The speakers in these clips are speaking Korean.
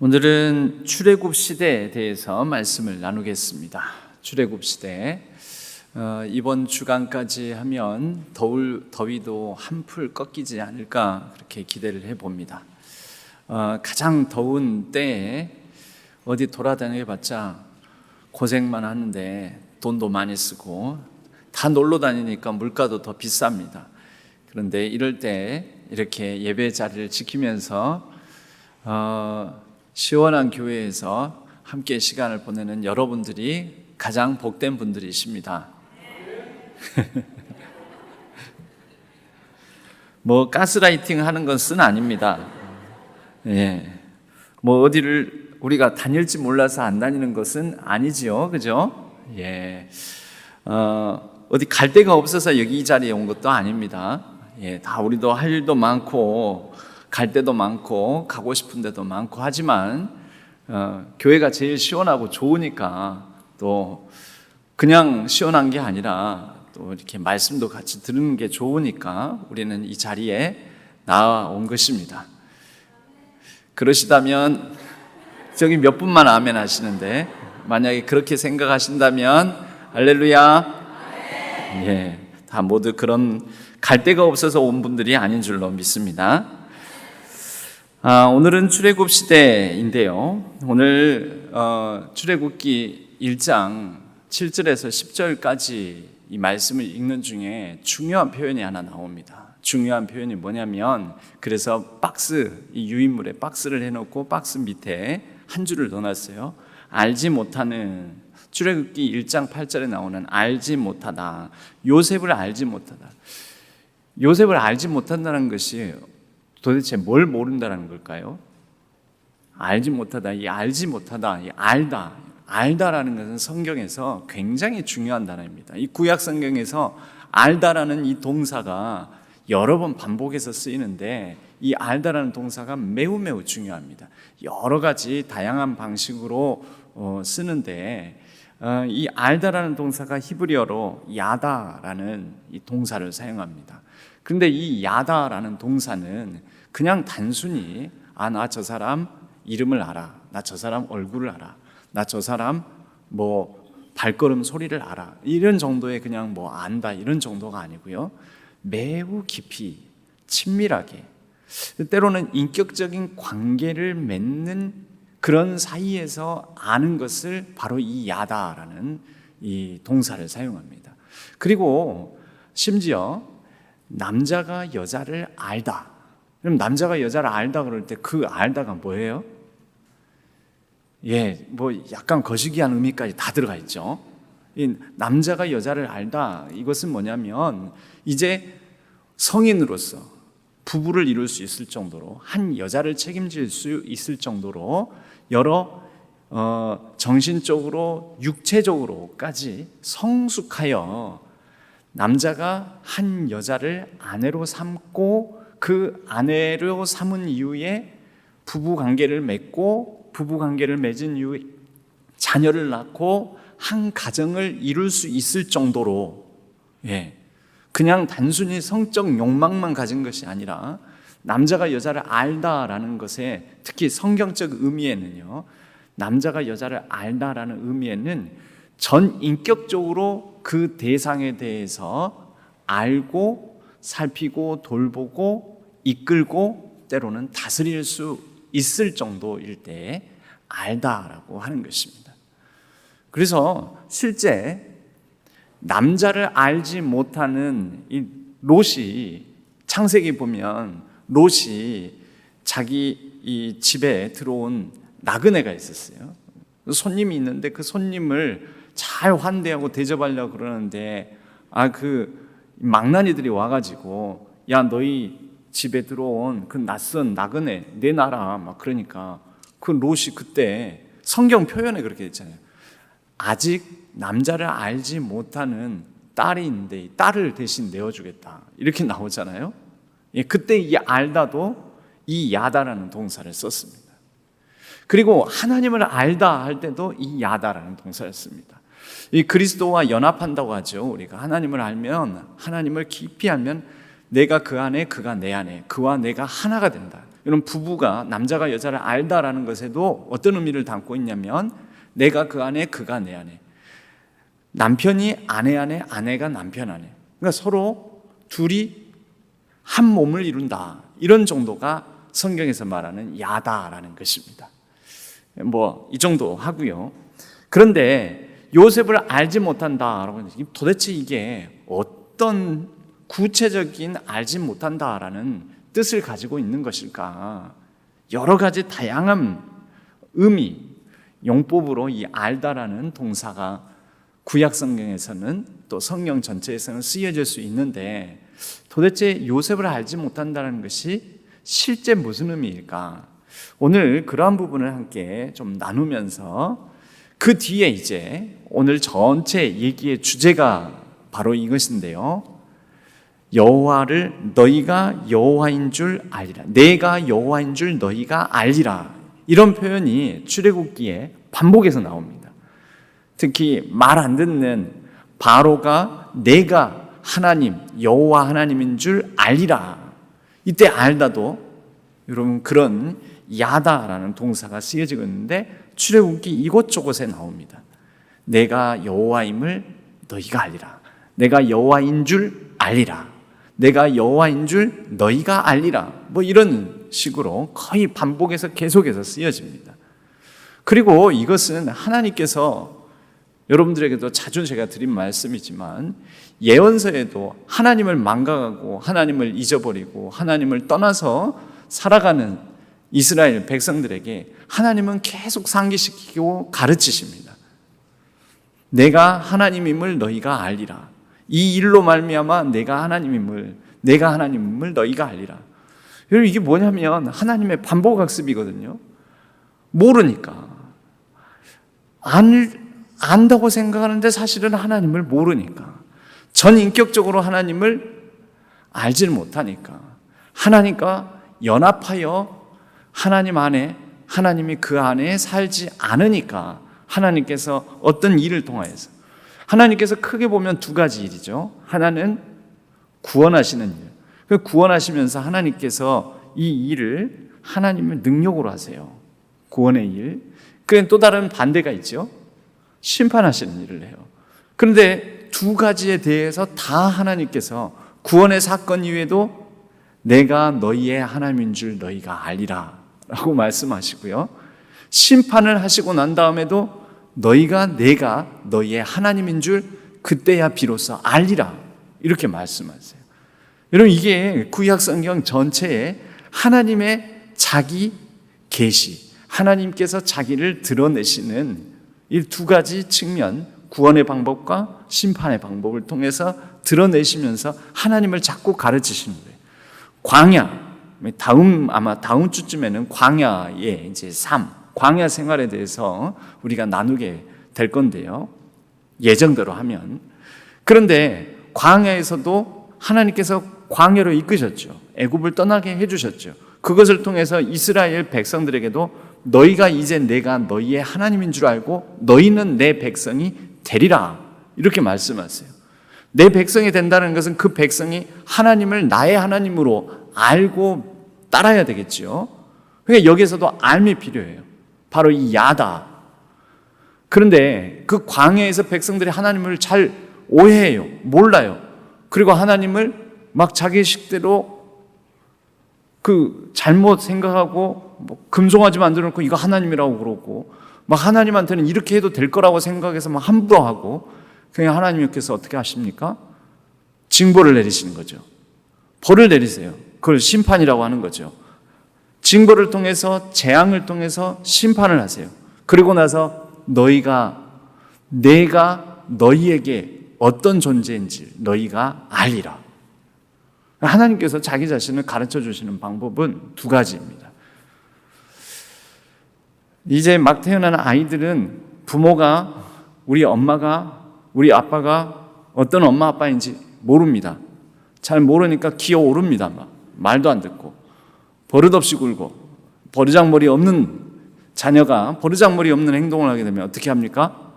오늘은 출애굽 시대에 대해서 말씀을 나누겠습니다. 출애굽 시대, 이번 주간까지 하면 더위도 한풀 꺾이지 않을까 그렇게 기대를 해봅니다. 가장 더운 때에 어디 돌아다녀봤자 고생만 하는데 돈도 많이 쓰고 다 놀러 다니니까 물가도 더 비쌉니다. 그런데 이럴 때 이렇게 예배 자리를 지키면서 시원한 교회에서 함께 시간을 보내는 여러분들이 가장 복된 분들이십니다. 뭐 가스라이팅 하는 것은 아닙니다. 예. 뭐 어디를 우리가 다닐지 몰라서 안 다니는 것은 아니지요. 그죠? 예. 어디 갈 데가 없어서 여기 이 자리에 온 것도 아닙니다. 예. 다 우리도 할 일도 많고 갈 데도 많고 가고 싶은 데도 많고 하지만 교회가 제일 시원하고 좋으니까 또 그냥 시원한 게 아니라 또 이렇게 말씀도 같이 들은 게 좋으니까 우리는 이 자리에 나온 것입니다. 그러시다면 저기 몇 분만 아멘 하시는데 만약에 그렇게 생각하신다면 할렐루야. 예, 다 모두 그런 갈 데가 없어서 온 분들이 아닌 줄로 믿습니다. 오늘은 출애굽 시대인데요. 오늘 출애굽기 1장 7절에서 10절까지 이 말씀을 읽는 중에 중요한 표현이 하나 나옵니다. 중요한 표현이 뭐냐면, 그래서 이 유인물에 박스를 해놓고 박스 밑에 한 줄을 넣어놨어요. 알지 못하는, 출애굽기 1장 8절에 나오는 알지 못하다, 요셉을 알지 못하다. 요셉을 알지 못한다는 것이 도대체 뭘 모른다는 걸까요? 알지 못하다, 이 알지 못하다, 이 알다라는 것은 성경에서 굉장히 중요한 단어입니다. 이 구약 성경에서 알다라는 이 동사가 여러 번 반복해서 쓰이는데 이 알다라는 동사가 매우 중요합니다. 여러 가지 다양한 방식으로 쓰는데 이 알다라는 동사가 히브리어로 야다라는 이 동사를 사용합니다. 그런데 이 야다라는 동사는 그냥 단순히 나 저 사람 이름을 알아, 나 저 사람 얼굴을 알아, 나 저 사람 뭐 발걸음 소리를 알아, 이런 정도의 그냥 뭐 안다 이런 정도가 아니고요, 매우 깊이 친밀하게, 때로는 인격적인 관계를 맺는 그런 사이에서 아는 것을 바로 이 야다라는 이 동사를 사용합니다. 그리고 심지어 남자가 여자를 알다. 그럼 남자가 여자를 알다 그럴 때 그 알다가 뭐예요? 예, 뭐 약간 거시기한 의미까지 다 들어가 있죠. 이 남자가 여자를 알다, 이것은 뭐냐면 이제 성인으로서 부부를 이룰 수 있을 정도로, 한 여자를 책임질 수 있을 정도로 여러 정신적으로 육체적으로까지 성숙하여 남자가 한 여자를 아내로 삼고 그 아내로 삼은 이후에 부부관계를 맺고 부부관계를 맺은 이후에 자녀를 낳고 한 가정을 이룰 수 있을 정도로, 그냥 단순히 성적 욕망만 가진 것이 아니라 남자가 여자를 알다라는 것에, 특히 성경적 의미에는요, 남자가 여자를 알다라는 의미에는 전 인격적으로 그 대상에 대해서 알고 살피고 돌보고 이끌고 때로는 다스릴 수 있을 정도일 때 알다라고 하는 것입니다. 그래서 실제 남자를 알지 못하는 이 롯이, 창세기 보면 롯이 자기 이 집에 들어온 나그네가 있었어요. 손님이 있는데 그 손님을 잘 환대하고 대접하려고 그러는데 그 망나니들이 와가지고 야, 너희 집에 들어온 그 낯선 나그네 내놔라 막 그러니까 그 롯이 그때 성경 표현에 그렇게 됐잖아요. 아직 남자를 알지 못하는 딸이 있는데 이 딸을 대신 내어주겠다 이렇게 나오잖아요. 그때 이 알다도 이 야다라는 동사를 썼습니다. 그리고 하나님을 알다 할 때도 이 야다라는 동사를 씁니다. 이 그리스도와 연합한다고 하죠. 우리가 하나님을 알면, 하나님을 깊이 알면 내가 그 안에, 그가 내 안에, 그와 내가 하나가 된다. 이런 부부가 남자가 여자를 알다라는 것에도 어떤 의미를 담고 있냐면 내가 그 안에 그가 내 안에, 남편이 아내 안에 아내가 남편 안에, 그러니까 서로 둘이 한 몸을 이룬다, 이런 정도가 성경에서 말하는 야다라는 것입니다. 이 정도 하고요. 그런데 요셉을 알지 못한다라고 하는, 도대체 이게 어떤 구체적인 알지 못한다라는 뜻을 가지고 있는 것일까? 여러 가지 다양한 의미, 용법으로 이 알다라는 동사가 구약 성경에서는 또 성경 전체에서는 쓰여질 수 있는데, 도대체 요셉을 알지 못한다는 것이 실제 무슨 의미일까? 오늘 그러한 부분을 함께 좀 나누면서 그 뒤에 이제 오늘 전체 얘기의 주제가 바로 이것인데요. 여호와를 너희가 여호와인 줄 알리라. 내가 여호와인 줄 너희가 알리라. 이런 표현이 출애굽기에 반복해서 나옵니다. 특히 말 안 듣는 바로가 내가 하나님, 여호와 하나님인 줄 알리라. 이때 알다도 여러분 그런 야다라는 동사가 쓰여지고 있는데 출애굽기 이곳저곳에 나옵니다. 내가 여호와임을 너희가 알리라. 내가 여호와인 줄 알리라. 내가 여호와인 줄 너희가 알리라. 이런 식으로 거의 반복해서 계속해서 쓰여집니다. 그리고 이것은 하나님께서 여러분들에게도 자주 제가 드린 말씀이지만 예언서에도 하나님을 망각하고 하나님을 잊어버리고 하나님을 떠나서 살아가는 이스라엘 백성들에게 하나님은 계속 상기시키고 가르치십니다. 내가 하나님임을 너희가 알리라. 이 일로 말미암아 내가 하나님임을 너희가 알리라. 여러분 이게 뭐냐면 하나님의 반복학습이거든요. 모르니까 안다고 생각하는데 사실은 하나님을 모르니까, 전인격적으로 하나님을 알지를 못하니까, 하나님과 연합하여 하나님 안에, 하나님이 그 안에 살지 않으니까 하나님께서 어떤 일을 통하여서, 하나님께서 크게 보면 두 가지 일이죠. 하나는 구원하시는 일, 구원하시면서 하나님께서 이 일을 하나님의 능력으로 하세요. 구원의 일. 그런데 또 다른 반대가 있죠. 심판하시는 일을 해요. 그런데 두 가지에 대해서 다 하나님께서 구원의 사건 이외에도 내가 너희의 하나님인 줄 너희가 알리라 라고 말씀하시고요. 심판을 하시고 난 다음에도 내가 너희의 하나님인 줄 그때야 비로소 알리라 이렇게 말씀하세요. 여러분 이게 구약 성경 전체에 하나님의 자기 계시, 하나님께서 자기를 드러내시는 이 두 가지 측면, 구원의 방법과 심판의 방법을 통해서 드러내시면서 하나님을 자꾸 가르치시는 거예요. 광야, 아마 다음 주쯤에는 광야의 이제 삶, 광야 생활에 대해서 우리가 나누게 될 건데요. 예정대로 하면. 그런데 광야에서도 하나님께서 광야로 이끄셨죠. 애굽을 떠나게 해주셨죠. 그것을 통해서 이스라엘 백성들에게도 너희가 이제 내가 너희의 하나님인 줄 알고 너희는 내 백성이 되리라 이렇게 말씀하세요. 내 백성이 된다는 것은 그 백성이 하나님을 나의 하나님으로 알고 따라야 되겠죠. 그러니까 여기서도 알미 필요해요. 바로 이 야다. 그런데 그 광야에서 백성들이 하나님을 잘 오해해요. 몰라요. 그리고 하나님을 막 자기 식대로 잘못 생각하고 금송아지 만들어 놓고 이거 하나님이라고 그러고 막 하나님한테는 이렇게 해도 될 거라고 생각해서 막 함부로 하고, 그냥 하나님께서 어떻게 하십니까? 징벌을 내리시는 거죠. 벌을 내리세요. 그걸 심판이라고 하는 거죠. 징벌을 통해서, 재앙을 통해서 심판을 하세요. 그리고 나서 내가 너희에게 어떤 존재인지 너희가 알리라. 하나님께서 자기 자신을 가르쳐 주시는 방법은 두 가지입니다. 이제 막 태어난 아이들은 부모가, 우리 엄마가, 우리 아빠가 어떤 엄마 아빠인지 모릅니다. 잘 모르니까 기어오릅니다. 말도 안 듣고 버릇없이 굴고, 버르장머리 없는 자녀가 버르장머리 없는 행동을 하게 되면 어떻게 합니까?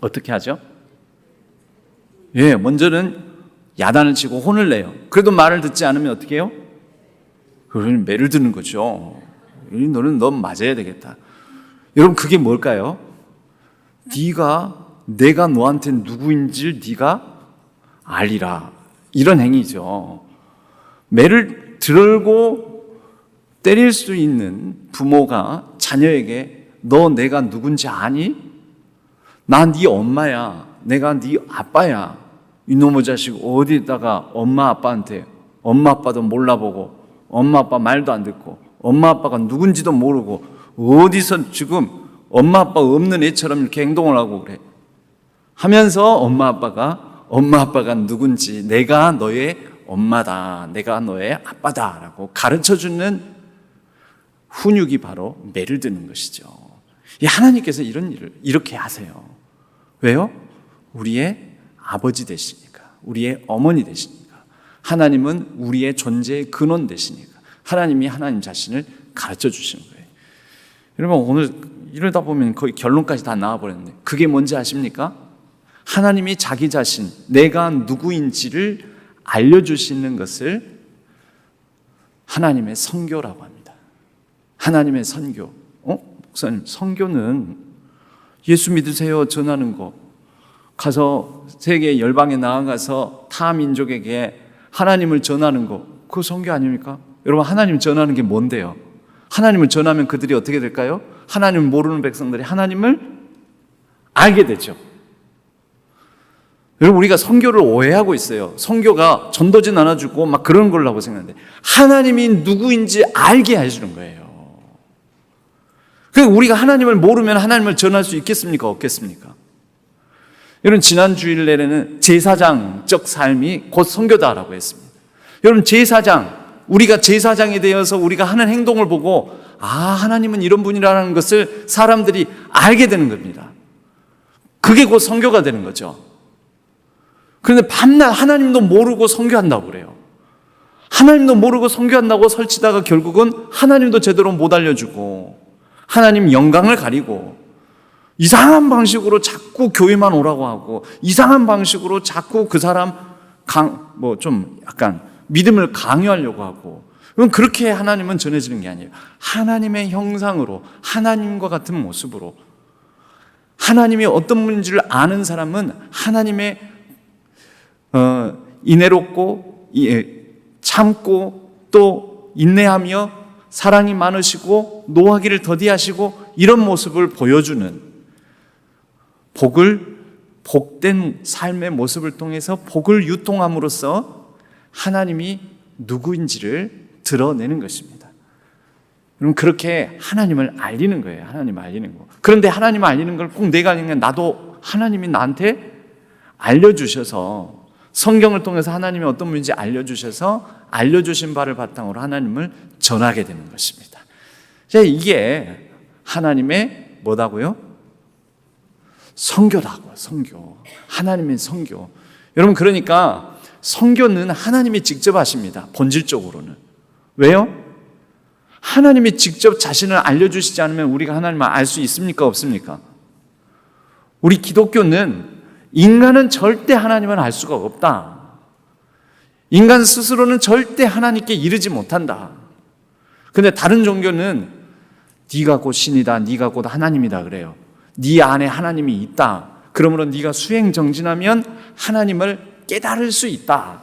어떻게 하죠? 먼저는 야단을 치고 혼을 내요. 그래도 말을 듣지 않으면 어떻게 해요? 그러니 매를 드는 거죠. 넌 맞아야 되겠다. 여러분, 그게 뭘까요? 내가 너한테 누구인지를 네가 알리라. 이런 행위죠. 매를 들고 때릴 수 있는 부모가 자녀에게 너 내가 누군지 아니? 나 네 엄마야. 내가 네 아빠야. 이놈의 자식 어디다가 엄마 아빠한테 엄마 아빠도 몰라보고 엄마 아빠 말도 안 듣고 엄마 아빠가 누군지도 모르고 어디서 지금 엄마 아빠 없는 애처럼 이렇게 행동을 하고 그래 하면서 엄마 아빠가 누군지 내가 너의 엄마다, 내가 너의 아빠다 라고 가르쳐주는 훈육이 바로 매를 드는 것이죠. 하나님께서 이런 일을 이렇게 하세요. 왜요? 우리의 아버지 되시니까, 우리의 어머니 되시니까, 하나님은 우리의 존재의 근원 되시니까 하나님이 하나님 자신을 가르쳐 주시는 거예요. 여러분, 오늘 이러다 보면 거의 결론까지 다 나와버렸는데 그게 뭔지 아십니까? 하나님이 자기 자신, 내가 누구인지를 알려주시는 것을 하나님의 선교라고 합니다. 하나님의 선교. 목사님, 선교는 예수 믿으세요 전하는 거, 가서 세계 열방에 나아가서 타 민족에게 하나님을 전하는 거, 그거 선교 아닙니까? 여러분, 하나님 전하는 게 뭔데요? 하나님을 전하면 그들이 어떻게 될까요? 하나님을 모르는 백성들이 하나님을 알게 되죠. 여러분, 우리가 선교를 오해하고 있어요. 선교가 전도지 나눠주고 막 그런 걸라고 생각하는데 하나님이 누구인지 알게 해주는 거예요. 그러니까 우리가 하나님을 모르면 하나님을 전할 수 있겠습니까? 없겠습니까? 여러분, 지난 주일날에는 제사장적 삶이 곧 선교다라고 했습니다. 여러분, 우리가 제사장이 되어서 우리가 하는 행동을 보고 하나님은 이런 분이라는 것을 사람들이 알게 되는 겁니다. 그게 곧 선교가 되는 거죠. 그런데 밤낮 하나님도 모르고 선교한다고 그래요. 하나님도 모르고 선교한다고 설치다가 결국은 하나님도 제대로 못 알려주고 하나님 영광을 가리고 이상한 방식으로 자꾸 교회만 오라고 하고 이상한 방식으로 자꾸 그 사람 좀 약간 믿음을 강요하려고 하고, 그럼 그렇게 하나님은 전해지는 게 아니에요. 하나님의 형상으로, 하나님과 같은 모습으로, 하나님이 어떤 분인지를 아는 사람은 하나님의 인애롭고 참고 또 인내하며 사랑이 많으시고 노하기를 더디하시고 이런 모습을 보여주는 복된 삶의 모습을 통해서 복을 유통함으로써 하나님이 누구인지를 드러내는 것입니다. 그럼 그렇게 하나님을 알리는 거예요. 하나님을 알리는 거. 그런데 하나님을 알리는 걸 꼭 내가 아니면 나도 하나님이 나한테 알려주셔서, 성경을 통해서 하나님이 어떤 분인지 알려주셔서 알려주신 바를 바탕으로 하나님을 전하게 되는 것입니다. 이게 하나님의 뭐다고요? 선교라고요. 선교. 하나님의 선교. 여러분, 그러니까 선교는 하나님이 직접 하십니다. 본질적으로는. 왜요? 하나님이 직접 자신을 알려주시지 않으면 우리가 하나님을 알 수 있습니까? 없습니까? 우리 기독교는 인간은 절대 하나님을 알 수가 없다. 인간 스스로는 절대 하나님께 이르지 못한다. 근데 다른 종교는 네가 곧 신이다, 네가 곧 하나님이다 그래요. 네 안에 하나님이 있다. 그러므로 네가 수행정진하면 하나님을 깨달을 수 있다.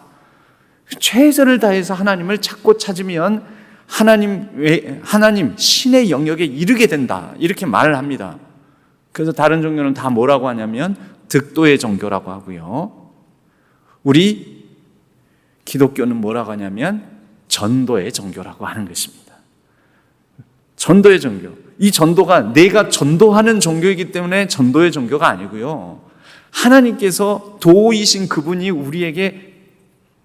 최선을 다해서 하나님을 찾고 찾으면 하나님 신의 영역에 이르게 된다. 이렇게 말을 합니다. 그래서 다른 종교는 다 뭐라고 하냐면 득도의 종교라고 하고요. 우리 기독교는 뭐라고 하냐면 전도의 종교라고 하는 것입니다. 전도의 종교. 이 전도가 내가 전도하는 종교이기 때문에 전도의 종교가 아니고요. 하나님께서 도이신 그분이 우리에게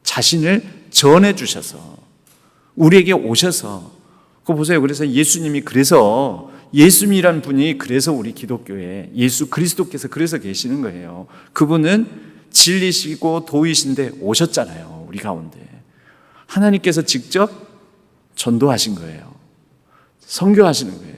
자신을 전해주셔서 우리에게 오셔서, 그거 보세요. 그래서 예수님이라는 분이 그래서 우리 기독교에 예수 그리스도께서 그래서 계시는 거예요. 그분은 진리시고 도이신데 오셨잖아요. 우리 가운데. 하나님께서 직접 전도하신 거예요. 선교하시는 거예요.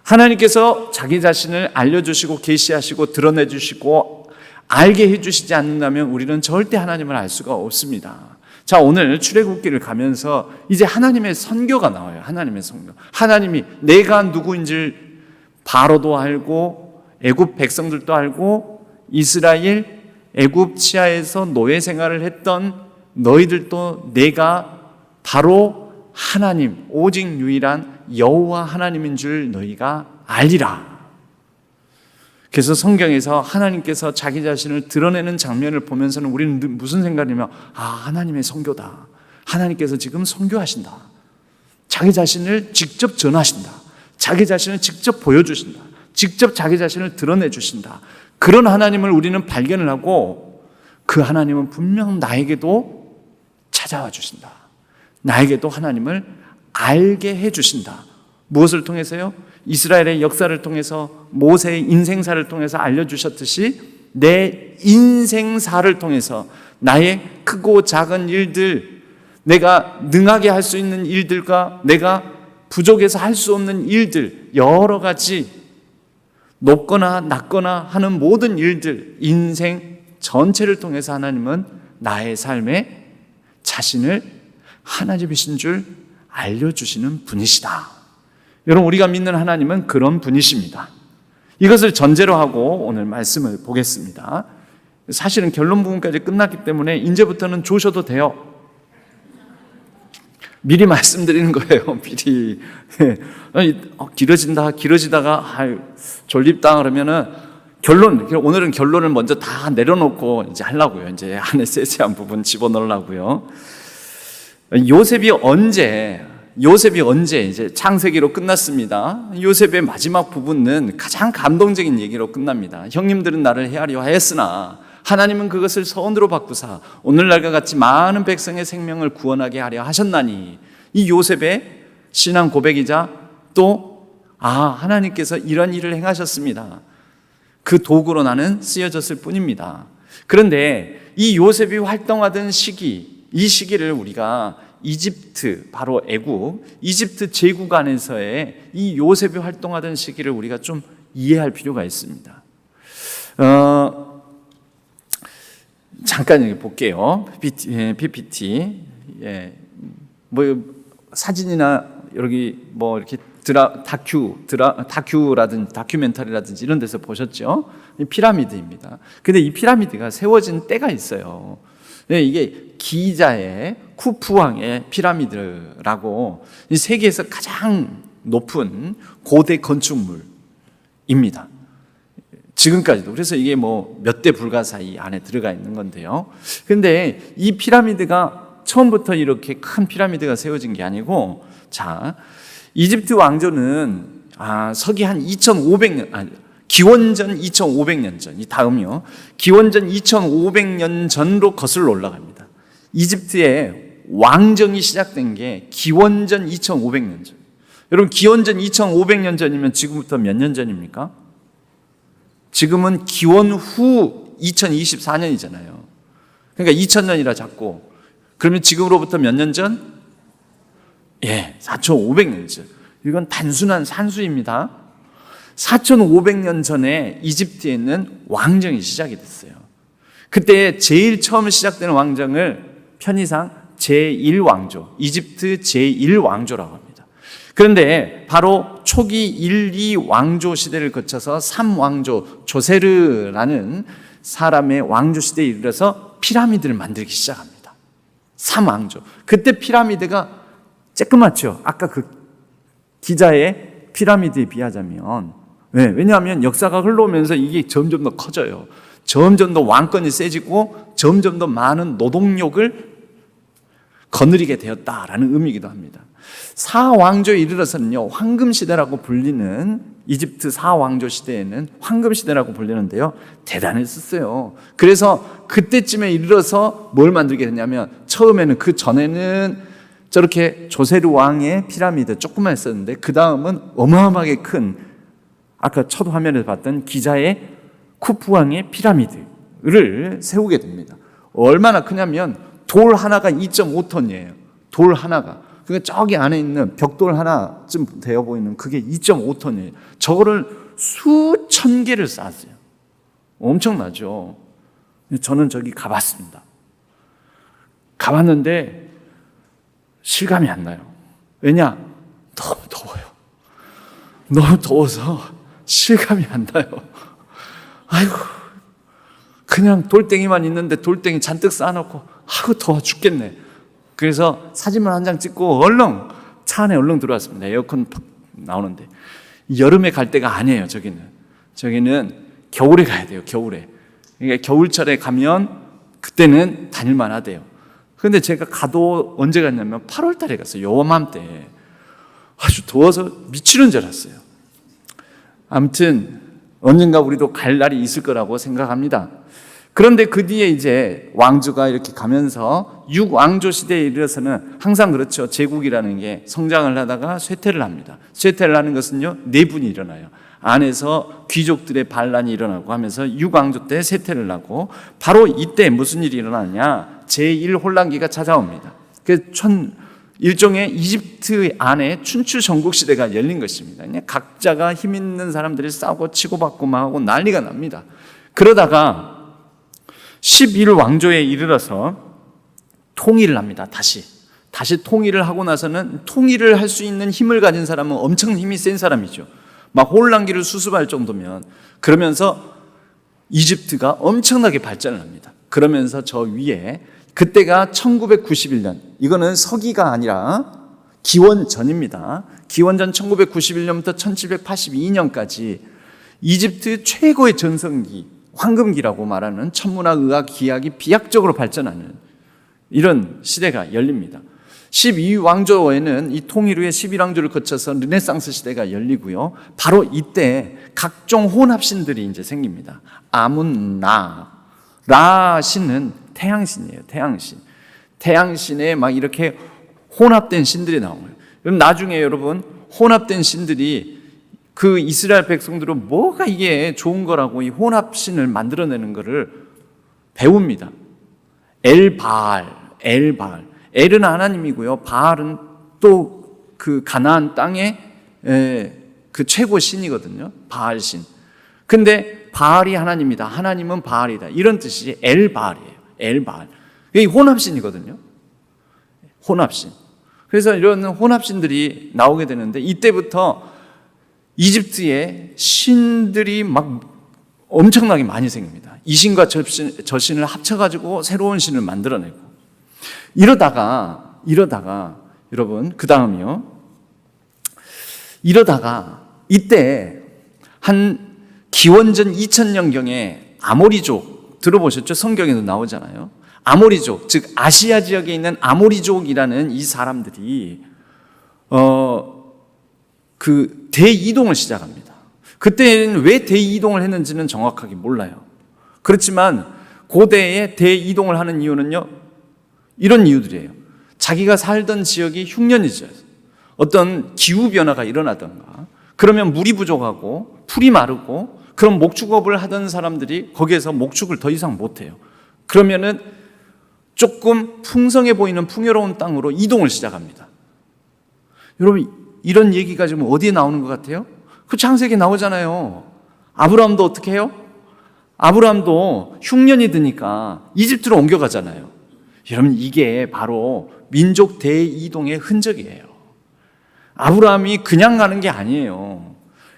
하나님께서 자기 자신을 알려주시고 계시하시고 드러내주시고 알게 해주시지 않는다면 우리는 절대 하나님을 알 수가 없습니다. 자, 오늘 출애굽기를 가면서 이제 하나님의 선교가 나와요. 하나님의 선교. 하나님이 내가 누구인지 바로도 알고 애굽 백성들도 알고 이스라엘 애굽 치하에서 노예 생활을 했던 너희들도 내가 바로 하나님, 오직 유일한 여호와 하나님인 줄 너희가 알리라. 그래서 성경에서 하나님께서 자기 자신을 드러내는 장면을 보면서는 우리는 무슨 생각이냐면, 하나님의 선교다. 하나님께서 지금 선교하신다. 자기 자신을 직접 전하신다. 자기 자신을 직접 보여주신다. 직접 자기 자신을 드러내 주신다. 그런 하나님을 우리는 발견을 하고, 그 하나님은 분명 나에게도 찾아와 주신다. 나에게도 하나님을 알게 해 주신다. 무엇을 통해서요? 이스라엘의 역사를 통해서, 모세의 인생사를 통해서 알려주셨듯이 내 인생사를 통해서 나의 크고 작은 일들, 내가 능하게 할 수 있는 일들과 내가 부족해서 할 수 없는 일들, 여러 가지 높거나 낮거나 하는 모든 일들, 인생 전체를 통해서 하나님은 나의 삶에 자신을 하나님이신 줄 알려주시는 분이시다. 여러분, 우리가 믿는 하나님은 그런 분이십니다. 이것을 전제로 하고 오늘 말씀을 보겠습니다. 사실은 결론 부분까지 끝났기 때문에 이제부터는 조셔도 돼요. 미리 말씀드리는 거예요. 미리. 길어지다가 졸립다 그러면은 오늘은 결론을 먼저 다 내려놓고 이제 하려고요. 이제 안에 세세한 부분 집어넣으려고요. 요셉이 언제 이제 창세기로 끝났습니다. 요셉의 마지막 부분은 가장 감동적인 얘기로 끝납니다. 형님들은 나를 해하려 하였으나 하나님은 그것을 선으로 바꾸사 오늘날과 같이 많은 백성의 생명을 구원하게 하려 하셨나니, 이 요셉의 신앙 고백이자 또 하나님께서 이런 일을 행하셨습니다. 그 도구로 나는 쓰여졌을 뿐입니다. 그런데 이 요셉이 활동하던 시기, 이 시기를 우리가 이집트, 바로 애굽, 이집트 제국 안에서의 이 요셉이 활동하던 시기를 우리가 좀 이해할 필요가 있습니다. 잠깐 여기 볼게요. PPT. 사진이나 여기 이렇게 다큐라든지 다큐멘터리라든지 이런 데서 보셨죠? 피라미드입니다. 근데 이 피라미드가 세워진 때가 있어요. 이게 기자의 쿠푸왕의 피라미드라고 세계에서 가장 높은 고대 건축물입니다. 지금까지도. 그래서 이게 몇 대 불가사의 안에 들어가 있는 건데요. 근데 이 피라미드가 처음부터 이렇게 큰 피라미드가 세워진 게 아니고, 이집트 왕조는 서기 한 2500년, 기원전 2500년 전, 이 다음이요. 기원전 2500년 전로 거슬러 올라갑니다. 이집트의 왕정이 시작된 게 기원전 2500년 전. 여러분, 기원전 2500년 전이면 지금부터 몇 년 전입니까? 지금은 기원 후 2024년이잖아요. 그러니까 2000년이라 잡고, 그러면 지금으로부터 몇 년 전? 4500년 전. 이건 단순한 산수입니다. 4500년 전에 이집트에는 왕정이 시작이 됐어요. 그때 제일 처음 시작되는 왕정을 편의상 제1왕조, 이집트 제1왕조라고 합니다. 그런데 바로 초기 1, 2왕조 시대를 거쳐서 3왕조, 조세르라는 사람의 왕조 시대에 이르러서 피라미드를 만들기 시작합니다. 3왕조. 그때 피라미드가 쬐끄맣죠. 아까 그 기자의 피라미드에 비하자면. 왜냐하면 역사가 흘러오면서 이게 점점 더 커져요. 점점 더 왕권이 세지고 점점 더 많은 노동력을 거느리게 되었다라는 의미이기도 합니다. 4왕조에 이르러서는요, 황금시대라고 불리는, 이집트 4왕조 시대에는 황금시대라고 불리는데요, 대단했었어요. 그래서 그때쯤에 이르러서 뭘 만들게 됐냐면, 처음에는 그 전에는 저렇게 조세르 왕의 피라미드 조금만 했었는데, 그 다음은 어마어마하게 큰, 아까 첫 화면에서 봤던 기자의 쿠프 왕의 피라미드를 세우게 됩니다. 얼마나 크냐면 돌 하나가 2.5톤이에요. 돌 하나가. 그러니까 저기 안에 있는 벽돌 하나쯤 되어 보이는 그게 2.5톤이에요. 저거를 수천 개를 쌓았어요. 엄청나죠. 저는 저기 가봤습니다. 가봤는데 실감이 안 나요. 왜냐? 너무 더워요. 너무 더워서 실감이 안 나요. 아이고, 그냥 돌덩이만 있는데 돌덩이 잔뜩 쌓아놓고 아이고 더워 죽겠네. 그래서 사진만 한 장 찍고 얼른 차 안에 얼른 들어왔습니다. 에어컨 팍 나오는데. 여름에 갈 때가 아니에요. 저기는 겨울에 가야 돼요. 겨울에. 그러니까 겨울철에 가면 그때는 다닐만 하대요. 근데 제가 가도 언제 갔냐면 8월 달에 갔어요. 요맘때. 아주 더워서 미치는 줄 알았어요. 아무튼 언젠가 우리도 갈 날이 있을 거라고 생각합니다. 그런데 그 뒤에 이제 왕조가 이렇게 가면서 6왕조 시대에 이르러서는 항상 그렇죠. 제국이라는 게 성장을 하다가 쇠퇴를 합니다. 쇠퇴를 하는 것은요, 내분이 일어나요. 안에서 귀족들의 반란이 일어나고 하면서 6왕조 때 쇠퇴를 하고, 바로 이때 무슨 일이 일어나냐, 제1혼란기가 찾아옵니다. 일종의 이집트 안에 춘추 전국 시대가 열린 것입니다. 그냥 각자가 힘 있는 사람들이 싸우고 치고받고 막 하고 난리가 납니다. 그러다가 11왕조에 이르러서 통일을 합니다. 다시 통일을 하고 나서는, 통일을 할 수 있는 힘을 가진 사람은 엄청 힘이 센 사람이죠. 막 혼란기를 수습할 정도면. 그러면서 이집트가 엄청나게 발전을 합니다. 그러면서 저 위에, 그때가 1991년, 이거는 서기가 아니라 기원전입니다. 기원전 1991년부터 1782년까지 이집트 최고의 전성기, 황금기라고 말하는 천문학, 의학, 기하학이 비약적으로 발전하는 이런 시대가 열립니다. 12왕조에는 이 통일 후에 11왕조를 거쳐서 르네상스 시대가 열리고요. 바로 이때 각종 혼합신들이 이제 생깁니다. 아문, 라 신은 태양신이에요. 태양신에 막 이렇게 혼합된 신들이 나온 거예요. 그럼 나중에 여러분, 혼합된 신들이 그 이스라엘 백성들은 뭐가 이게 좋은 거라고 이 혼합신을 만들어내는 거를 배웁니다. 엘바알. 엘은 하나님이고요. 바알은 또 그 가나안 땅의 그 최고 신이거든요. 바알신. 근데 바알이 하나님이다. 하나님은 바알이다. 이런 뜻이 엘바알이에요. 엘바알. 이게 혼합신이거든요. 혼합신. 그래서 이런 혼합신들이 나오게 되는데, 이때부터 이집트에 신들이 막 엄청나게 많이 생깁니다. 이 신과 저 신을 합쳐가지고 새로운 신을 만들어내고. 이러다가 여러분, 그 다음이요. 이러다가 이때 한 기원전 2000년경에 아모리족 들어보셨죠? 성경에도 나오잖아요. 아모리족, 즉 아시아 지역에 있는 아모리족이라는 이 사람들이 그 대이동을 시작합니다. 그때는 왜 대이동을 했는지는 정확하게 몰라요. 그렇지만 고대에 대이동을 하는 이유는요, 이런 이유들이에요. 자기가 살던 지역이 흉년이죠. 어떤 기후변화가 일어나던가, 그러면 물이 부족하고 풀이 마르고, 그럼 목축업을 하던 사람들이 거기에서 목축을 더 이상 못해요. 그러면은 조금 풍성해 보이는 풍요로운 땅으로 이동을 시작합니다. 여러분, 이런 얘기가 지금 어디에 나오는 것 같아요? 그 창세기에 나오잖아요. 아브라함도 어떻게 해요? 아브라함도 흉년이 드니까 이집트로 옮겨가잖아요. 여러분, 이게 바로 민족 대이동의 흔적이에요. 아브라함이 그냥 가는 게 아니에요.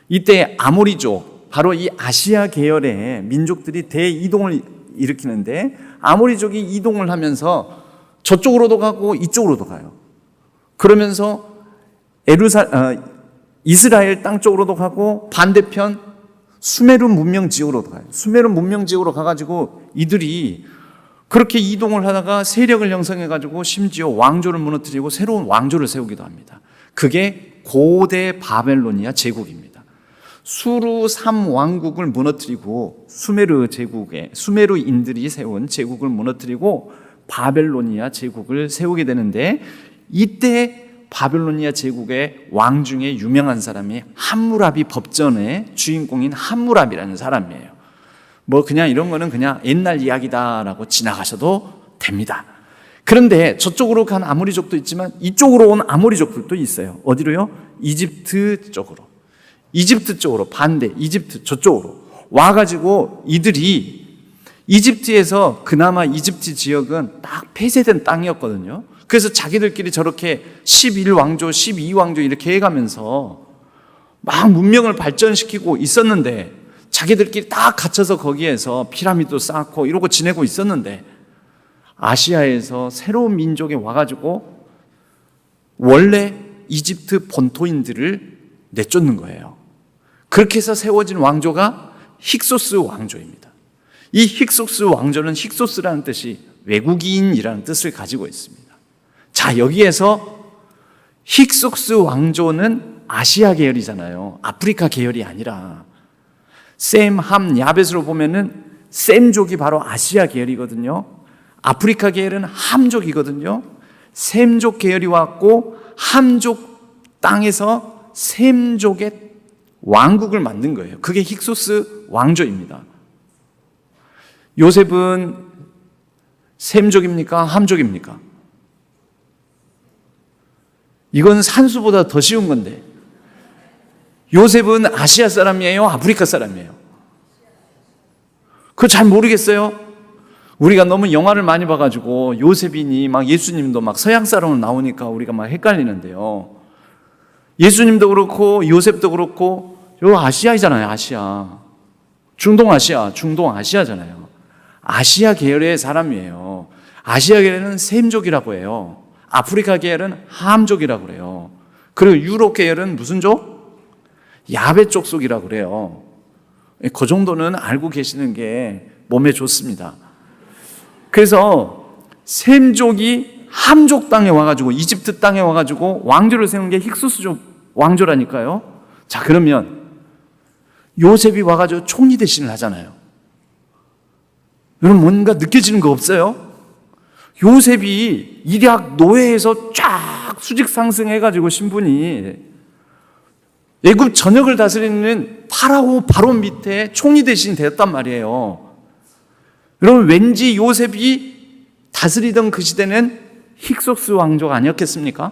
이때 아모리족, 바로 이 아시아 계열의 민족들이 대이동을 일으키는데, 아모리족이 이동을 하면서 저쪽으로도 가고 이쪽으로도 가요. 그러면서 이스라엘 땅 쪽으로도 가고, 반대편 수메르 문명 지역으로도 가요. 수메르 문명 지역으로 가가지고 이들이 그렇게 이동을 하다가 세력을 형성해가지고 심지어 왕조를 무너뜨리고 새로운 왕조를 세우기도 합니다. 그게 고대 바벨로니아 제국입니다. 수르 3왕국을 무너뜨리고 수메르인들이 세운 제국을 무너뜨리고 바벨로니아 제국을 세우게 되는데, 이때 바벨로니아 제국의 왕 중에 유명한 사람이 함무라비 법전의 주인공인 함무라비라는 사람이에요. 뭐 그냥 이런 거는 그냥 옛날 이야기다라고 지나가셔도 됩니다. 그런데 저쪽으로 간 아모리족도 있지만 이쪽으로 온 아모리족들도 있어요. 어디로요? 이집트 쪽으로 반대, 이집트 저쪽으로 와가지고 이들이 이집트에서 그나마 이집트 지역은 딱 폐쇄된 땅이었거든요. 그래서 자기들끼리 저렇게 11왕조, 12왕조 이렇게 해가면서 막 문명을 발전시키고 있었는데, 자기들끼리 딱 갇혀서 거기에서 피라미드도 쌓고 이러고 지내고 있었는데, 아시아에서 새로운 민족이 와가지고 원래 이집트 본토인들을 내쫓는 거예요. 그렇게 해서 세워진 왕조가 힉소스 왕조입니다. 이 힉소스 왕조는, 힉소스라는 뜻이 외국인이라는 뜻을 가지고 있습니다. 자, 여기에서 힉소스 왕조는 아시아 계열이잖아요. 아프리카 계열이 아니라 셈, 함, 야벳으로 보면은 셈족이 바로 아시아 계열이거든요. 아프리카 계열은 함족이거든요. 셈족 계열이 왔고 함족 땅에서 셈족의 왕국을 만든 거예요. 그게 힉소스 왕조입니다. 요셉은 셈족입니까? 함족입니까? 이건 산수보다 더 쉬운 건데, 요셉은 아시아 사람이에요? 아프리카 사람이에요? 그거 잘 모르겠어요? 우리가 너무 영화를 많이 봐가지고 요셉이니 막 예수님도 막 서양 사람으로 나오니까 우리가 막 헷갈리는데요. 예수님도 그렇고 요셉도 그렇고 요 아시아이잖아요. 아시아. 중동 아시아잖아요. 아시아 계열의 사람이에요. 아시아 계열은 셈족이라고 해요. 아프리카 계열은 함족이라고 그래요. 그리고 유럽 계열은 무슨 족? 야벳족 속이라고 그래요. 그 정도는 알고 계시는 게 몸에 좋습니다. 그래서 셈족이 함족 땅에 와가지고, 이집트 땅에 와가지고 왕조를 세운 게 힉소스족 왕조라니까요. 자, 그러면 요셉이 와가지고 총리 대신을 하잖아요. 여러분, 뭔가 느껴지는 거 없어요? 요셉이 일약 노예에서 쫙 수직 상승해가지고 신분이 애굽 전역을 다스리는 파라오 바로 밑에 총리 대신 되었단 말이에요. 여러분, 왠지 요셉이 다스리던 그 시대는 힉소스 왕조가 아니었겠습니까?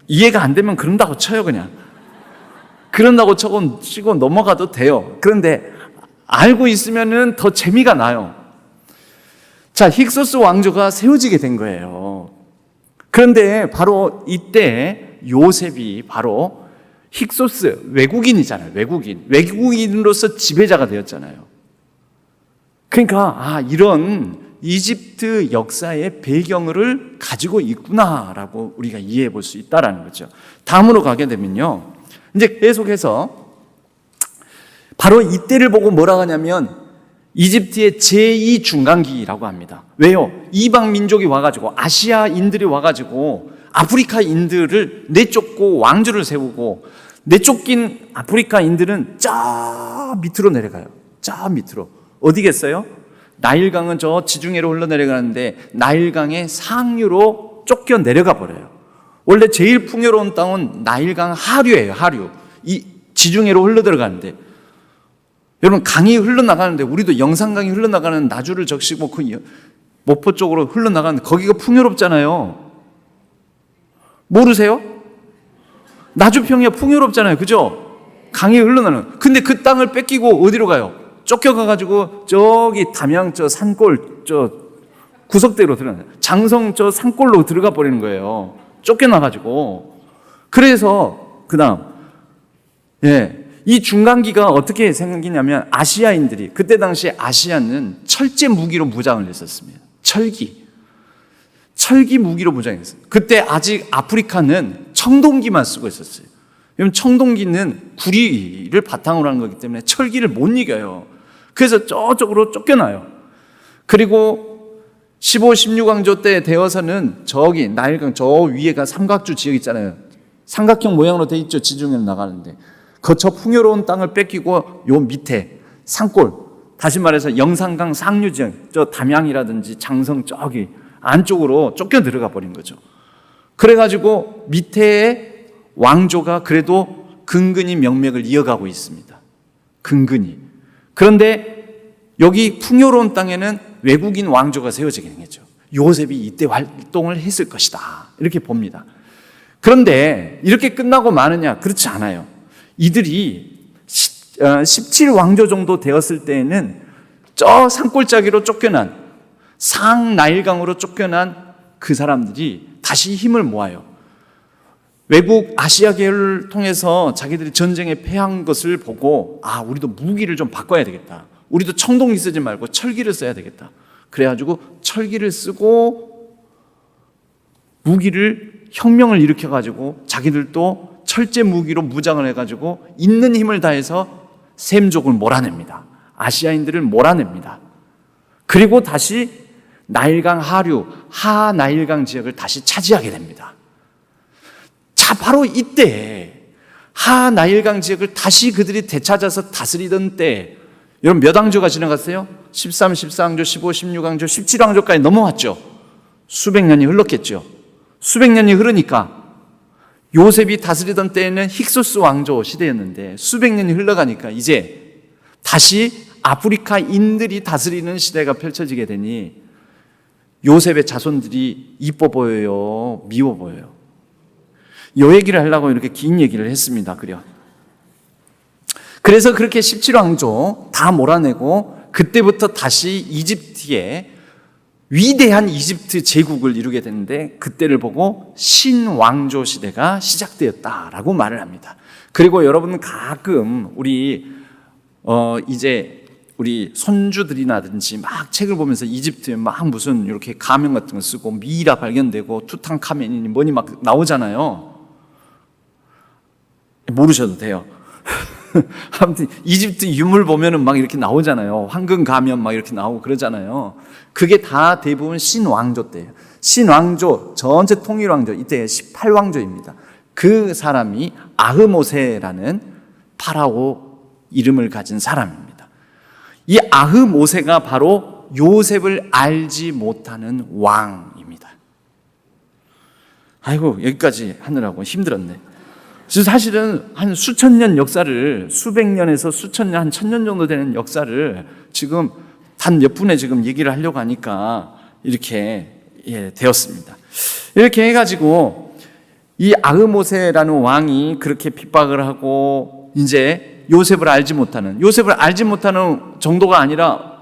이해가 안 되면 그런다고 쳐요. 그냥 그런다고 치고 넘어가도 돼요. 그런데 알고 있으면 더 재미가 나요. 자, 힉소스 왕조가 세워지게 된 거예요. 그런데 바로 이때 요셉이 바로 힉소스, 외국인이잖아요. 외국인으로서 지배자가 되었잖아요. 그러니까 이런 이집트 역사의 배경을 가지고 있구나라고 우리가 이해해 볼 수 있다라는 거죠. 다음으로 가게 되면요, 이제 계속해서 바로 이때를 보고 뭐라고 하냐면 이집트의 제2 중간기라고 합니다. 왜요? 이방 민족이 와가지고, 아시아인들이 와가지고 아프리카인들을 내쫓고 왕조를 세우고, 내쫓긴 아프리카인들은 저 밑으로 내려가요. 저 밑으로. 어디겠어요? 나일강은 저 지중해로 흘러내려가는데 나일강의 상류로 쫓겨 내려가 버려요. 원래 제일 풍요로운 땅은 나일강 하류예요. 하류. 이 지중해로 흘러들어가는데, 여러분, 강이 흘러나가는데, 우리도 영산강이 흘러나가는 나주를 적시고 그 목포 쪽으로 흘러나가는데 거기가 풍요롭잖아요. 모르세요? 나주평야 풍요롭잖아요. 그죠? 강이 흘러나가는. 근데 그 땅을 뺏기고 어디로 가요? 쫓겨가가지고 저기 담양 저 산골 저 구석대로 들어가요. 장성 저 산골로 들어가 버리는 거예요. 쫓겨나가지고. 그래서 그 다음, 이 중간기가 어떻게 생기냐면, 아시아인들이, 그때 당시 아시아는 철제 무기로 무장을 했었습니다. 철기 무기로 무장했어요. 그때 아직 아프리카는 청동기만 쓰고 있었어요. 왜냐면 청동기는 구리를 바탕으로 하는 거기 때문에 철기를 못 이겨요. 그래서 저쪽으로 쫓겨나요. 그리고 15, 16왕조 때 되어서는 저기 나일강 저 위에가 삼각주 지역 있잖아요. 삼각형 모양으로 돼 있죠. 지중해로 나가는데 저 풍요로운 땅을 뺏기고 요 밑에 산골, 다시 말해서 영산강 상류 지역, 저 담양이라든지 장성 저기 안쪽으로 쫓겨 들어가 버린 거죠. 그래가지고 밑에 왕조가 그래도 근근히 명맥을 이어가고 있습니다. 근근히. 그런데 여기 풍요로운 땅에는 외국인 왕조가 세워지게 되겠죠. 요셉이 이때 활동을 했을 것이다, 이렇게 봅니다. 그런데 이렇게 끝나고 마느냐? 그렇지 않아요. 이들이 17왕조 정도 되었을 때에는 저 산골짜기로 쫓겨난, 상나일강으로 쫓겨난 그 사람들이 다시 힘을 모아요. 외국 아시아 계열을 통해서 자기들이 전쟁에 패한 것을 보고, 우리도 무기를 좀 바꿔야 되겠다. 우리도 청동기 쓰지 말고 철기를 써야 되겠다. 그래가지고 철기를 쓰고 무기를, 혁명을 일으켜가지고 자기들도 철제 무기로 무장을 해가지고 있는 힘을 다해서 셈족을 몰아냅니다. 아시아인들을 몰아냅니다. 그리고 다시 나일강 하류, 하나일강 지역을 다시 차지하게 됩니다. 자, 바로 이때 하나일강 지역을 다시 그들이 되찾아서 다스리던 때, 여러분 몇 왕조가 지나갔어요? 13, 14왕조, 15, 16왕조, 17왕조까지 넘어왔죠. 수백 년이 흘렀겠죠. 수백 년이 흐르니까 요셉이 다스리던 때에는 힉소스 왕조 시대였는데 수백 년이 흘러가니까 이제 다시 아프리카인들이 다스리는 시대가 펼쳐지게 되니 요셉의 자손들이 이뻐 보여요? 미워 보여요? 요 얘기를 하려고 이렇게 긴 얘기를 했습니다. 그래서 그렇게 17왕조 다 몰아내고 그때부터 다시 이집트에 위대한 이집트 제국을 이루게 되는데, 그때를 보고 신왕조 시대가 시작되었다라고 말을 합니다. 그리고 여러분 가끔 이제 우리 손주들이나든지 막 책을 보면서 이집트에 막 무슨 이렇게 가면 같은 거 쓰고 미이라 발견되고 투탕카멘이니 뭐니 막 나오잖아요. 모르셔도 돼요. 아무튼 이집트 유물 보면은 막 이렇게 나오잖아요. 황금 가면 막 이렇게 나오고 그러잖아요. 그게 다 대부분 신왕조 때예요. 신왕조 전체 통일왕조, 이때 18왕조입니다. 그 사람이 아흐모세라는 파라오 이름을 가진 사람입니다. 이 아흐모세가 바로 요셉을 알지 못하는 왕입니다. 아이고, 여기까지 하느라고 힘들었네. 그래서 사실은 한 수천 년 역사를, 수백 년에서 수천 년, 한 천 년 정도 되는 역사를 지금 단 몇 분에 지금 얘기를 하려고 하니까 이렇게 되었습니다. 이렇게 해가지고 이 아흐모세라는 왕이 그렇게 핍박을 하고 이제 요셉을 알지 못하는 정도가 아니라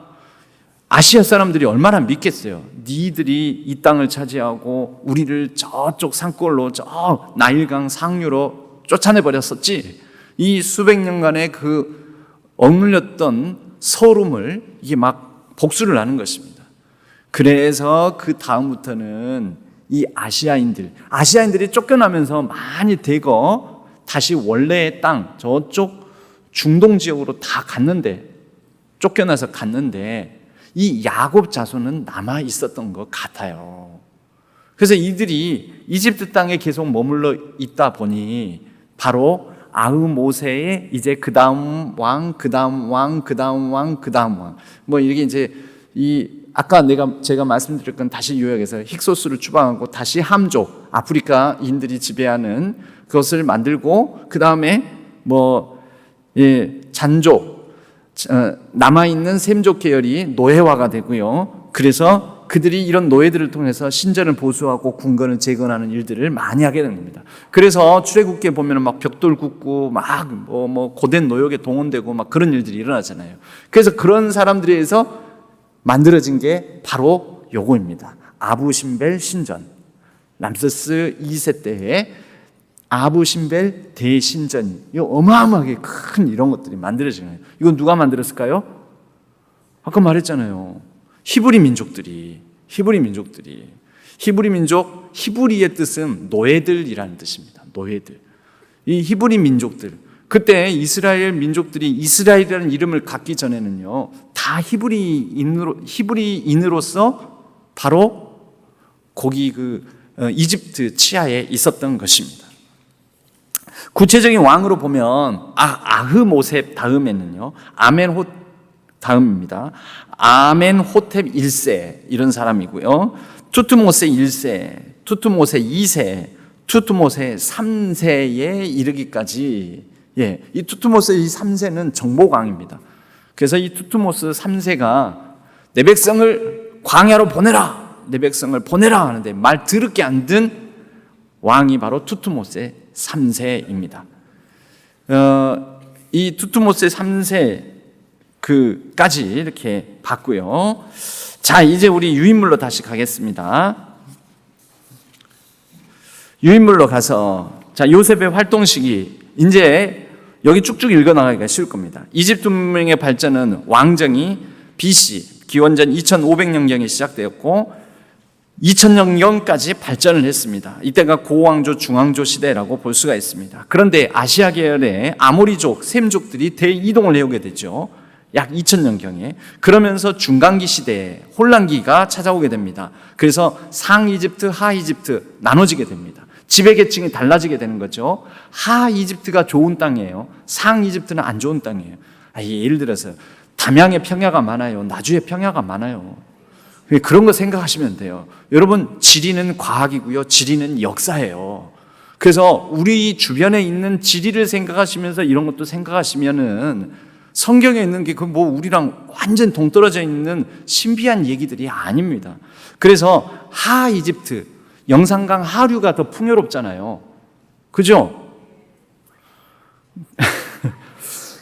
아시아 사람들이 얼마나 믿겠어요. 니들이 이 땅을 차지하고 우리를 저쪽 산골로 저 나일강 상류로 쫓아내버렸었지. 이 수백 년간의 그 억눌렸던 서름을 이게 막 복수를 하는 것입니다. 그래서 그 다음부터는 이 아시아인들이 쫓겨나면서 많이 대거 다시 원래의 땅, 저쪽 중동 지역으로 다 쫓겨나서 갔는데 이 야곱 자손은 남아 있었던 것 같아요. 그래서 이들이 이집트 땅에 계속 머물러 있다 보니 바로 아흐모세의 이제 그 다음 왕, 그 다음 왕, 그 다음 왕, 그 다음 왕, 뭐 이렇게 이제 아까 제가 말씀드렸건 다시 요약해서 힉소스를 추방하고 다시 함족, 아프리카인들이 지배하는 그것을 만들고 그 다음에 잔족, 남아있는 셈족 계열이 노예화가 되고요. 그래서 그들이 이런 노예들을 통해서 신전을 보수하고 궁궐을 재건하는 일들을 많이 하게 된 겁니다. 그래서 출애굽기에 보면 막 벽돌 굽고 막 고된 노역에 동원되고 막 그런 일들이 일어나잖아요. 그래서 그런 사람들에 의해서 만들어진 게 바로 요거입니다. 아부신벨 신전. 람세스 2세 때에 아부신벨 대신전. 이 어마어마하게 큰 이런 것들이 만들어진 거예요. 이건 누가 만들었을까요? 아까 말했잖아요. 히브리 민족들이 히브리 민족, 히브리의 뜻은 노예들이라는 뜻입니다. 노예들. 이 히브리 민족들, 그때 이스라엘 민족들이 이스라엘이라는 이름을 갖기 전에는요, 다 히브리인으로서 바로 거기 이집트 치하에 있었던 것입니다. 구체적인 왕으로 보면 아흐모셉 다음에는요, 아멘톳 다음입니다. 아멘호텝 1세 이런 사람이고요. 투트모세 1세, 투트모세 2세, 투트모세 3세에 이르기까지, 이 투트모세 3세는 정복왕입니다. 그래서 이 투트모스 3세가 내 백성을 광야로 보내라, 내 백성을 보내라 하는데 말 더럽게 안 든 왕이 바로 투트모세 3세입니다. 이 투트모스의 3세 그까지 이렇게 봤고요. 자, 이제 우리 유인물로 다시 가겠습니다. 유인물로 가서 자, 요셉의 활동 시기 이제 여기 쭉쭉 읽어나가기가 쉬울 겁니다. 이집트 문명의 발전은 왕정이 BC 기원전 2500년경에 시작되었고 2000년경까지 발전을 했습니다. 이때가 고왕조 중왕조 시대라고 볼 수가 있습니다. 그런데 아시아 계열의 아모리족, 셈족들이 대이동을 해오게 되죠. 약 2000년경에. 그러면서 중간기 시대에 혼란기가 찾아오게 됩니다. 그래서 상이집트, 하이집트 나눠지게 됩니다. 지배계층이 달라지게 되는 거죠. 하이집트가 좋은 땅이에요. 상이집트는 안 좋은 땅이에요. 예를 들어서 담양에 평야가 많아요. 나주에 평야가 많아요. 그런 거 생각하시면 돼요. 여러분, 지리는 과학이고요. 지리는 역사예요. 그래서 우리 주변에 있는 지리를 생각하시면서 이런 것도 생각하시면은 성경에 있는 게 그 뭐 우리랑 완전 동떨어져 있는 신비한 얘기들이 아닙니다. 그래서 하이집트, 영산강 하류가 더 풍요롭잖아요. 그죠?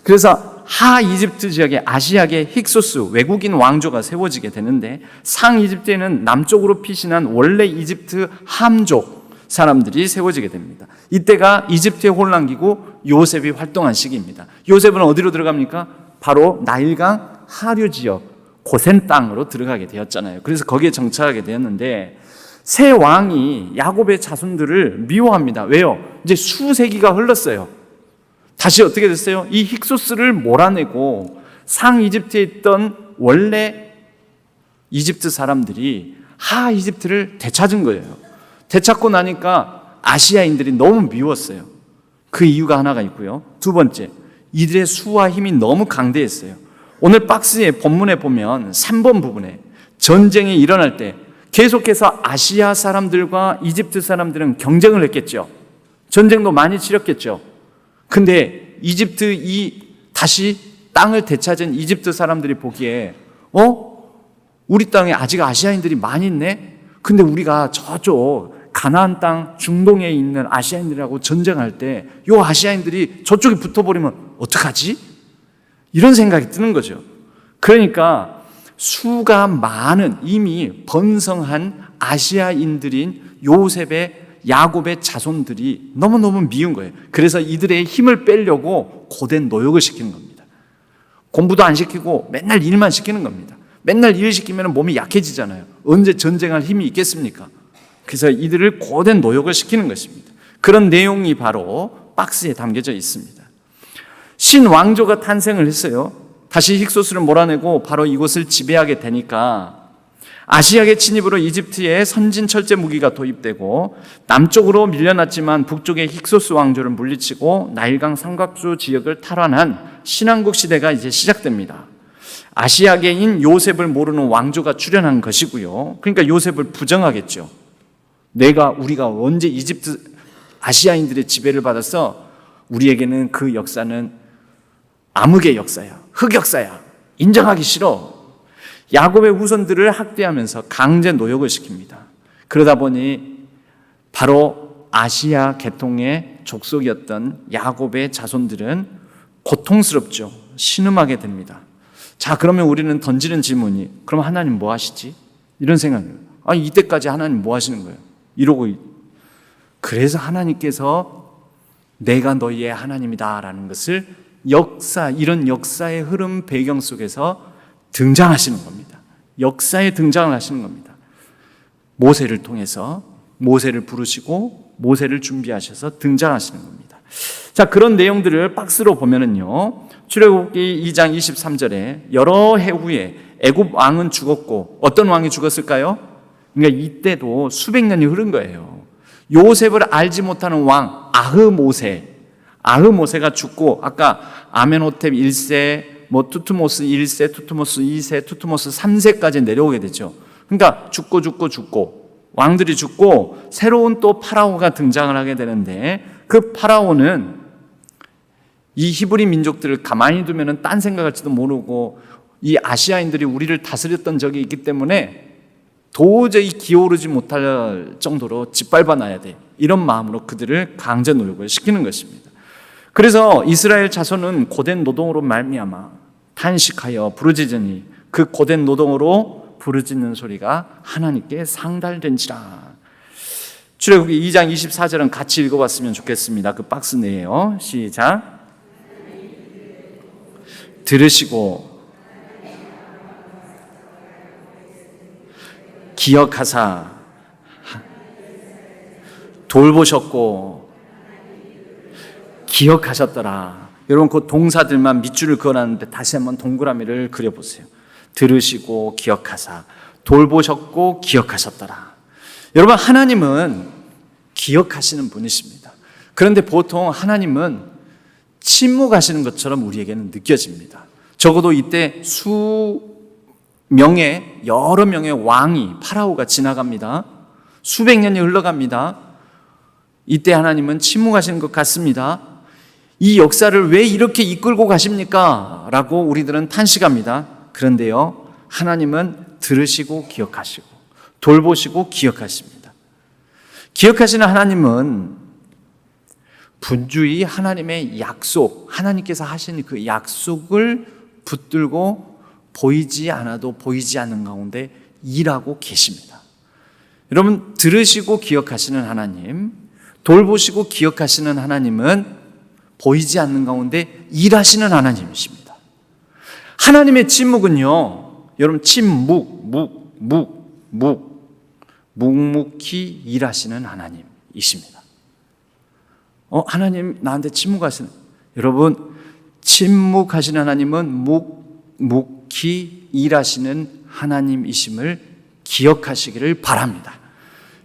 그래서 하이집트 지역에 아시아계 힉소스 외국인 왕조가 세워지게 되는데 상이집트에는 남쪽으로 피신한 원래 이집트 함족 사람들이 세워지게 됩니다. 이때가 이집트의 혼란기고 요셉이 활동한 시기입니다. 요셉은 어디로 들어갑니까? 바로 나일강 하류 지역 고센 땅으로 들어가게 되었잖아요. 그래서 거기에 정착하게 되었는데 새 왕이 야곱의 자손들을 미워합니다. 왜요? 이제 수세기가 흘렀어요. 다시 어떻게 됐어요? 이 힉소스를 몰아내고 상이집트에 있던 원래 이집트 사람들이 하이집트를 되찾은 거예요. 되찾고 나니까 아시아인들이 너무 미웠어요. 그 이유가 하나가 있고요. 두 번째, 이들의 수와 힘이 너무 강대했어요. 오늘 박스의 본문에 보면 3번 부분에 전쟁이 일어날 때 계속해서 아시아 사람들과 이집트 사람들은 경쟁을 했겠죠. 전쟁도 많이 치렀겠죠. 근데 이집트 다시 땅을 되찾은 이집트 사람들이 보기에 우리 땅에 아직 아시아인들이 많이 있네? 근데 우리가 저쪽 가나안 땅 중동에 있는 아시아인들하고 전쟁할 때 요 아시아인들이 저쪽에 붙어버리면 어떡하지? 이런 생각이 드는 거죠. 그러니까 수가 많은 이미 번성한 아시아인들인 요셉의 야곱의 자손들이 너무너무 미운 거예요. 그래서 이들의 힘을 빼려고 고된 노역을 시키는 겁니다. 공부도 안 시키고 맨날 일만 시키는 겁니다. 맨날 일 시키면 몸이 약해지잖아요. 언제 전쟁할 힘이 있겠습니까? 그래서 이들을 고된 노역을 시키는 것입니다. 그런 내용이 바로 박스에 담겨져 있습니다. 신왕조가 탄생을 했어요. 다시 힉소스를 몰아내고 바로 이곳을 지배하게 되니까 아시아계 침입으로 이집트에 선진 철제 무기가 도입되고 남쪽으로 밀려났지만 북쪽의 힉소스 왕조를 물리치고 나일강 삼각수 지역을 탈환한 신왕국 시대가 이제 시작됩니다. 아시아계인 요셉을 모르는 왕조가 출현한 것이고요. 그러니까 요셉을 부정하겠죠. 우리가 언제 이집트 아시아인들의 지배를 받아서 우리에게는 그 역사는 암흑의 역사야. 흑역사야. 인정하기 싫어. 야곱의 후손들을 학대하면서 강제 노역을 시킵니다. 그러다 보니 바로 아시아 계통의 족속이었던 야곱의 자손들은 고통스럽죠. 신음하게 됩니다. 자, 그러면 우리는 던지는 질문이 그럼 하나님 뭐 하시지? 이런 생각이에요. 이때까지 하나님 뭐 하시는 거예요? 이러고 그래서 하나님께서 내가 너희의 하나님이다라는 것을 이런 역사의 흐름 배경 속에서 등장하시는 겁니다. 역사에 등장을 하시는 겁니다. 모세를 통해서 모세를 부르시고 모세를 준비하셔서 등장하시는 겁니다. 자, 그런 내용들을 박스로 보면은요. 출애굽기 2장 23절에 여러 해 후에 애굽 왕은 죽었고 어떤 왕이 죽었을까요? 그러니까 이때도 수백 년이 흐른 거예요. 요셉을 알지 못하는 왕 아흐모세가 죽고 아까 아멘호텝 1세 투트모스 1세, 투트모스 2세, 투트모스 3세까지 내려오게 되죠. 그러니까 죽고 왕들이 죽고 새로운 또 파라오가 등장을 하게 되는데 그 파라오는 이 히브리 민족들을 가만히 두면은 딴 생각할지도 모르고 이 아시아인들이 우리를 다스렸던 적이 있기 때문에 도저히 기어오르지 못할 정도로 짓밟아 놔야 돼. 이런 마음으로 그들을 강제 노역을 시키는 것입니다. 그래서 이스라엘 자손은 고된 노동으로 말미암아 탄식하여 부르짖으니 그 고된 노동으로 부르짖는 소리가 하나님께 상달된지라. 출애굽기 2장 24절은 같이 읽어봤으면 좋겠습니다. 그 박스 내에요. 시작. 들으시고 기억하사 돌보셨고 기억하셨더라. 여러분 그 동사들만 밑줄을 그어놨는데 다시 한번 동그라미를 그려보세요. 들으시고 기억하사 돌보셨고 기억하셨더라. 여러분 하나님은 기억하시는 분이십니다. 그런데 보통 하나님은 침묵하시는 것처럼 우리에게는 느껴집니다. 적어도 이때 여러 명의 왕이 파라오가 지나갑니다. 수백 년이 흘러갑니다. 이때 하나님은 침묵하시는 것 같습니다. 이 역사를 왜 이렇게 이끌고 가십니까? 라고 우리들은 탄식합니다. 그런데요, 하나님은 들으시고 기억하시고 돌보시고 기억하십니다. 기억하시는 하나님은 분주히 하나님의 약속, 하나님께서 하신 그 약속을 붙들고 보이지 않아도 보이지 않는 가운데 일하고 계십니다. 여러분, 들으시고 기억하시는 하나님, 돌보시고 기억하시는 하나님은 보이지 않는 가운데 일하시는 하나님이십니다. 하나님의 침묵은요, 여러분 묵묵히 일하시는 하나님이십니다. 하나님 나한테 침묵하시는, 여러분 침묵하시는 하나님은 묵묵히 일하시는 하나님이심을 기억하시기를 바랍니다.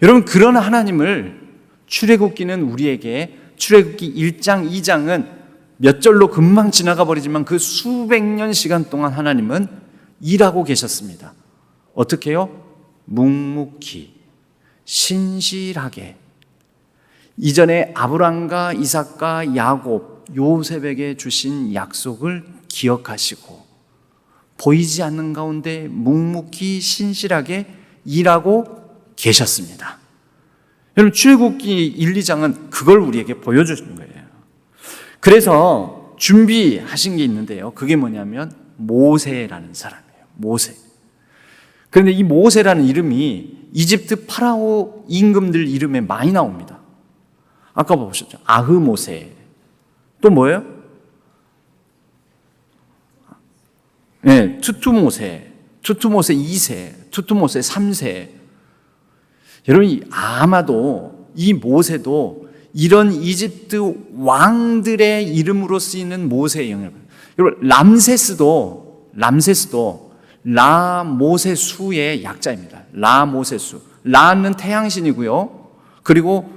여러분 그런 하나님을 출애굽기는 우리에게, 출애굽기 1장 2장은 몇 절로 금방 지나가 버리지만 그 수백 년 시간 동안 하나님은 일하고 계셨습니다. 어떻게 해요? 묵묵히 신실하게 이전에 아브람과 이삭과 야곱, 요셉에게 주신 약속을 기억하시고 보이지 않는 가운데 묵묵히 신실하게 일하고 계셨습니다. 여러분 출애굽기 1, 2장은 그걸 우리에게 보여주시는 거예요. 그래서 준비하신 게 있는데요. 그게 뭐냐면 모세라는 사람이에요. 모세. 그런데 이 모세라는 이름이 이집트 파라오 임금들 이름에 많이 나옵니다. 아까 보셨죠? 아흐모세. 또 뭐예요? 네, 투투모세 2세, 투투모세 3세. 여러분 아마도 이 모세도 이런 이집트 왕들의 이름으로 쓰이는 모세의 영향을, 여러분 람세스도 라모세수의 약자입니다. 라모세수. 라는 태양신이고요. 그리고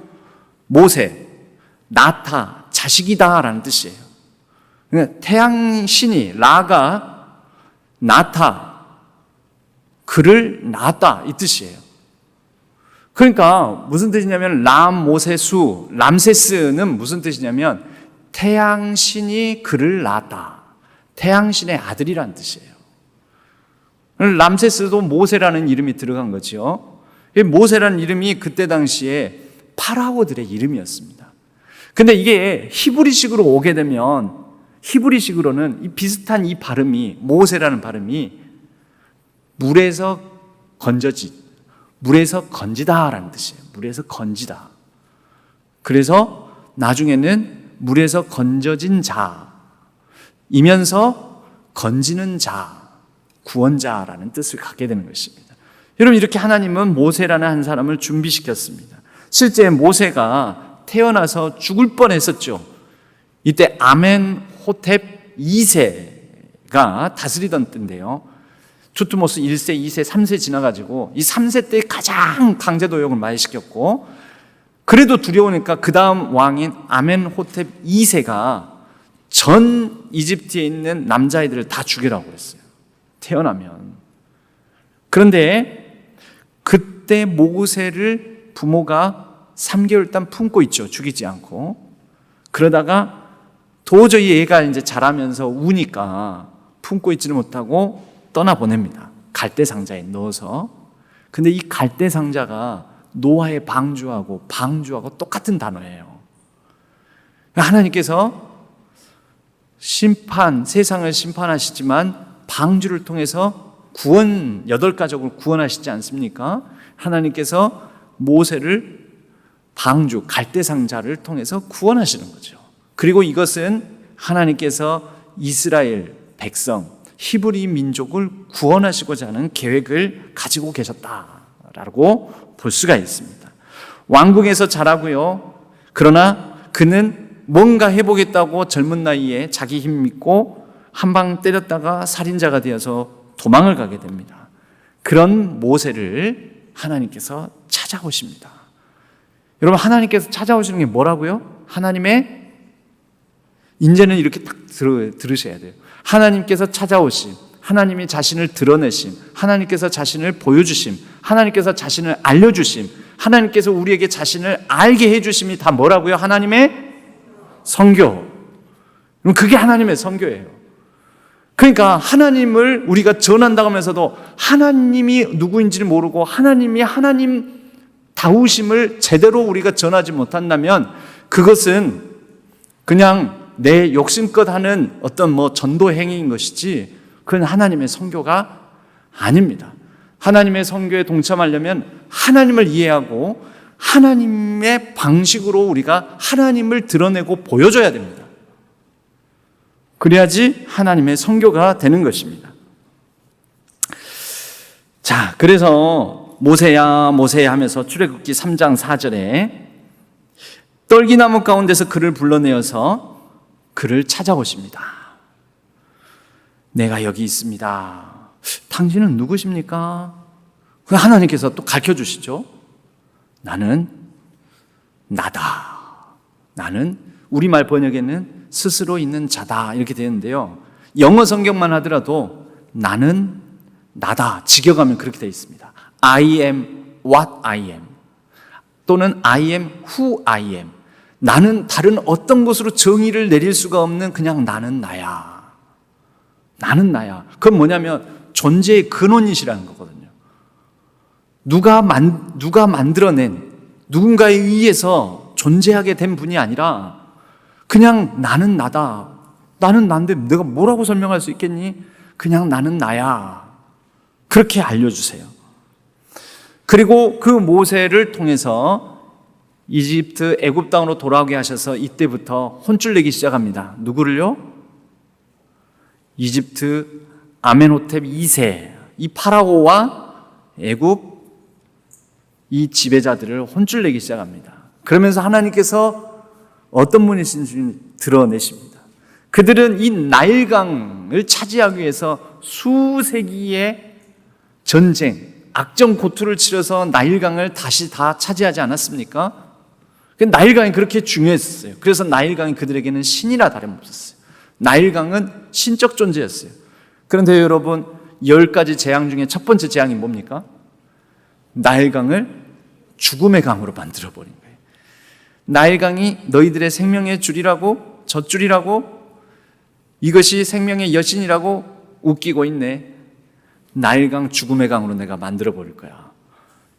모세, 나타, 자식이다라는 뜻이에요. 그러니까 태양신이 라가 나타, 그를 낳았다 이 뜻이에요. 그러니까 무슨 뜻이냐면 람모세수, 람세스는 무슨 뜻이냐면 태양신이 그를 낳았다. 태양신의 아들이란 뜻이에요. 람세스도 모세라는 이름이 들어간 거죠. 모세라는 이름이 그때 당시에 파라오들의 이름이었습니다. 근데 이게 히브리식으로 오게 되면, 히브리식으로는 이 비슷한 이 발음이, 모세라는 발음이 물에서 건지다라는 뜻이에요. 물에서 건지다. 그래서 나중에는 물에서 건져진 자이면서 건지는 자, 구원자라는 뜻을 갖게 되는 것입니다. 여러분 이렇게 하나님은 모세라는 한 사람을 준비시켰습니다. 실제 모세가 태어나서 죽을 뻔했었죠. 이때 아멘호텝 2세가 다스리던 때인데요. 투트모스 1세, 2세, 3세 지나가지고 이 3세 때 가장 강제노역을 많이 시켰고, 그래도 두려우니까 그 다음 왕인 아멘호텝 2세가 전 이집트에 있는 남자아이들을 다 죽이라고 그랬어요. 태어나면. 그런데 그때 모세를 부모가 3개월 동안 품고 있죠. 죽이지 않고. 그러다가 도저히 얘가 이제 자라면서 우니까 품고 있지를 못하고 떠나보냅니다. 갈대 상자에 넣어서. 근데 이 갈대 상자가 노아의 방주하고 똑같은 단어예요. 하나님께서 세상을 심판하시지만 방주를 통해서 여덟 가족을 구원하시지 않습니까? 하나님께서 모세를 방주, 갈대상자를 통해서 구원하시는 거죠. 그리고 이것은 하나님께서 이스라엘 백성, 히브리 민족을 구원하시고자 하는 계획을 가지고 계셨다라고 볼 수가 있습니다. 왕궁에서 자라고요. 그러나 그는 뭔가 해보겠다고 젊은 나이에 자기 힘 믿고 한 방 때렸다가 살인자가 되어서 도망을 가게 됩니다. 그런 모세를 하나님께서 찾아오십니다. 여러분, 하나님께서 찾아오시는 게 뭐라고요? 하나님의, 이제는 이렇게 딱 들으셔야 돼요. 하나님께서 찾아오심, 하나님이 자신을 드러내심, 하나님께서 자신을 보여주심, 하나님께서 자신을 알려주심, 하나님께서 우리에게 자신을 알게 해주심이 다 뭐라고요? 하나님의 선교. 그게 하나님의 선교예요. 그러니까 하나님을 우리가 전한다고 하면서도 하나님이 누구인지를 모르고 하나님이 하나님 다우심을 제대로 우리가 전하지 못한다면 그것은 그냥 내 욕심껏 하는 어떤 전도 행위인 것이지 그건 하나님의 선교가 아닙니다. 하나님의 선교에 동참하려면 하나님을 이해하고 하나님의 방식으로 우리가 하나님을 드러내고 보여줘야 됩니다. 그래야지 하나님의 선교가 되는 것입니다. 자, 그래서 모세야 모세야 하면서 출애굽기 3장 4절에 떨기나무 가운데서 그를 불러내어서 그를 찾아오십니다. 내가 여기 있습니다. 당신은 누구십니까? 하나님께서 또 가르쳐주시죠. 나는 나다. 나는 우리말 번역에는 스스로 있는 자다 이렇게 되는데요. 영어 성경만 하더라도 나는 나다. 직역하면 그렇게 되어 있습니다. I am what I am 또는 I am who I am. 나는 다른 어떤 것으로 정의를 내릴 수가 없는 그냥 나는 나야. 나는 나야. 그건 뭐냐면 존재의 근원이시라는 거거든요. 누가 만들어낸 누군가에 의해서 존재하게 된 분이 아니라 그냥 나는 나다. 나는 나인데 내가 뭐라고 설명할 수 있겠니? 그냥 나는 나야. 그렇게 알려주세요. 그리고 그 모세를 통해서 이집트 애굽 땅으로 돌아오게 하셔서 이때부터 혼쭐 내기 시작합니다. 누구를요? 이집트 아멘호텝 2세 이 파라오와 애굽 이 지배자들을 혼쭐 내기 시작합니다. 그러면서 하나님께서 어떤 분이신지 드러내십니다. 그들은 이 나일강을 차지하기 위해서 수세기의 전쟁, 악정 고투를 치러서 나일강을 다시 다 차지하지 않았습니까? 나일강이 그렇게 중요했어요. 그래서 나일강이 그들에게는 신이라 다름없었어요. 나일강은 신적 존재였어요. 그런데 여러분, 10가지 재앙 중에 첫 번째 재앙이 뭡니까? 나일강을 죽음의 강으로 만들어버린 거예요. 나일강이 너희들의 생명의 줄이라고, 젖줄이라고, 이것이 생명의 여신이라고 웃기고 있네. 나일강 죽음의 강으로 내가 만들어버릴 거야.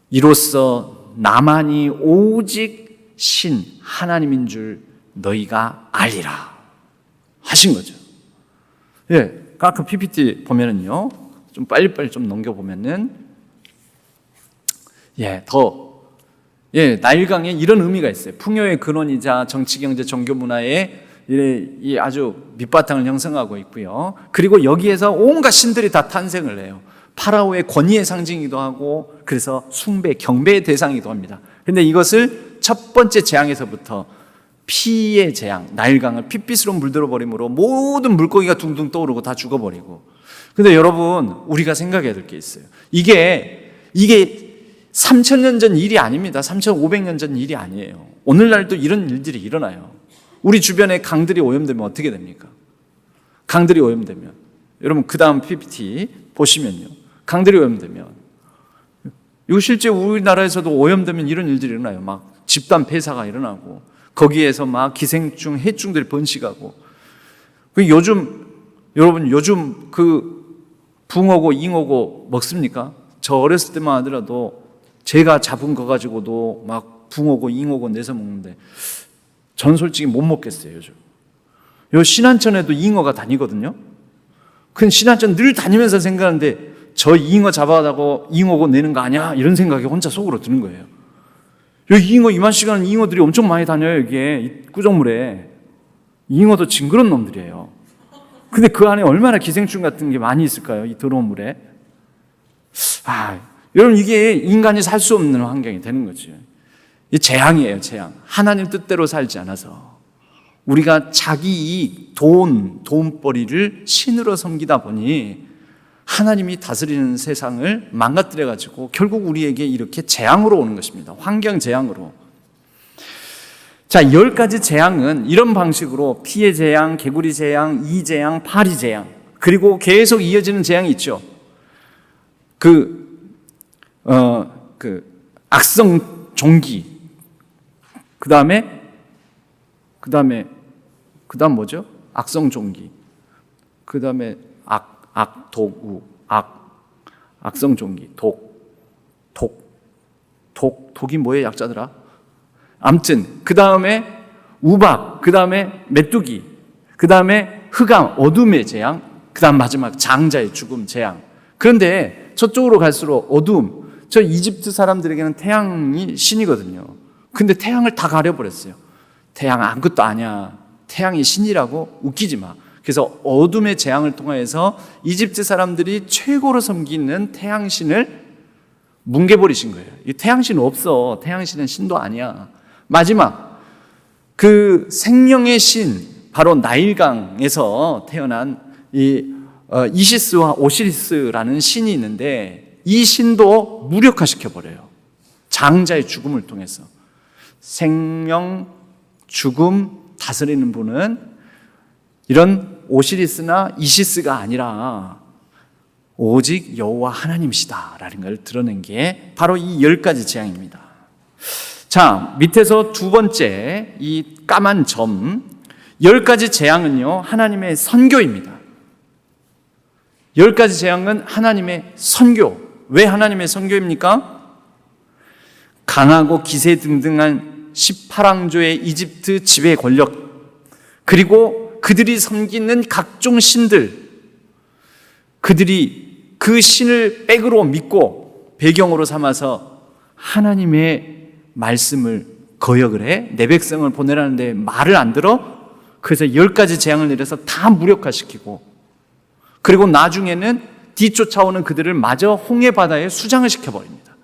이로써 나만이 오직 신 하나님인 줄 너희가 알리라 하신 거죠. 예, 그 PPT 보면은요, 좀 빨리빨리 좀 넘겨보면은, 나일강에 이런 의미가 있어요. 풍요의 근원이자 정치, 경제, 종교, 문화의 이 아주 밑바탕을 형성하고 있고요. 그리고 여기에서 온갖 신들이 다 탄생을 해요. 파라오의 권위의 상징이기도 하고, 그래서 숭배, 경배의 대상이기도 합니다. 그런데 이것을 첫 번째 재앙에서부터 피의 재앙, 나일강을 핏빛으로 물들어 버림으로 모든 물고기가 둥둥 떠오르고 다 죽어버리고. 근데 여러분, 우리가 생각해야 될 게 있어요. 이게 3,000년 전 일이 아닙니다. 3,500년 전 일이 아니에요. 오늘날도 이런 일들이 일어나요. 우리 주변에 강들이 오염되면 어떻게 됩니까? 강들이 오염되면, 여러분 그 다음 PPT 보시면요, 강들이 오염되면, 이거 실제 우리나라에서도 오염되면 이런 일들이 일어나요. 막 집단 폐사가 일어나고, 거기에서 막 기생충, 해충들이 번식하고. 요즘 그 붕어고 잉어고 먹습니까? 저 어렸을 때만 하더라도 제가 잡은 거 가지고도 막 붕어고 잉어고 내서 먹는데 전 솔직히 못 먹겠어요, 요즘. 요 신안천에도 잉어가 다니거든요. 그 신안천 늘 다니면서 생각하는데 저 잉어 잡아다고 잉어고 내는 거 아니야? 이런 생각이 혼자 속으로 드는 거예요. 여기 잉어 이만 시간은 잉어들이 엄청 많이 다녀요. 여기에 이 구정물에 잉어도 징그러운 놈들이에요. 근데 그 안에 얼마나 기생충 같은 게 많이 있을까요? 이 더러운 물에. 여러분 이게 인간이 살 수 없는 환경이 되는 거죠. 이 재앙이에요, 재앙. 하나님 뜻대로 살지 않아서 우리가 자기 이익, 돈벌이를 신으로 섬기다 보니 하나님이 다스리는 세상을 망가뜨려가지고 결국 우리에게 이렇게 재앙으로 오는 것입니다. 환경 재앙으로. 자, 10가지 재앙은 이런 방식으로 피해 재앙, 개구리 재앙, 이 재앙, 파리 재앙, 그리고 계속 이어지는 재앙이 있죠. 악성 종기, 그 다음 뭐죠? 악성 종기, 그 다음에 악성 종기, 독이 뭐예요, 약자들아? 아무튼 그 다음에 우박, 그 다음에 메뚜기, 그 다음에 흑암, 어둠의 재앙, 그 다음 마지막 장자의 죽음 재앙. 그런데 저쪽으로 갈수록 어둠, 저 이집트 사람들에게는 태양이 신이거든요. 근데 태양을 다 가려버렸어요. 태양 아무것도 아니야, 태양이 신이라고 웃기지 마. 그래서 어둠의 재앙을 통해서 이집트 사람들이 최고로 섬기는 태양신을 뭉개버리신 거예요. 이 태양신 없어. 태양신은 신도 아니야. 마지막 그 생명의 신, 바로 나일강에서 태어난 이 이시스와 오시리스라는 신이 있는데 이 신도 무력화시켜버려요. 장자의 죽음을 통해서. 생명, 죽음 다스리는 분은 이런 오시리스나 이시스가 아니라 오직 여호와 하나님이시다라는 걸 드러낸 게 바로 이 10가지 재앙입니다. 자, 밑에서 두 번째 이 까만 점, 10가지 재앙은요 하나님의 선교입니다. 10가지 재앙은 하나님의 선교. 왜 하나님의 선교입니까? 강하고 기세등등한 18왕조의 이집트 지배 권력, 그리고 그들이 섬기는 각종 신들, 그들이 그 신을 백으로 믿고 배경으로 삼아서 하나님의 말씀을 거역을 해. 내 백성을 보내라는데 말을 안 들어. 그래서 10가지 재앙을 내려서 다 무력화시키고, 그리고 나중에는 뒤쫓아오는 그들을 마저 홍해 바다에 수장을 시켜버립니다.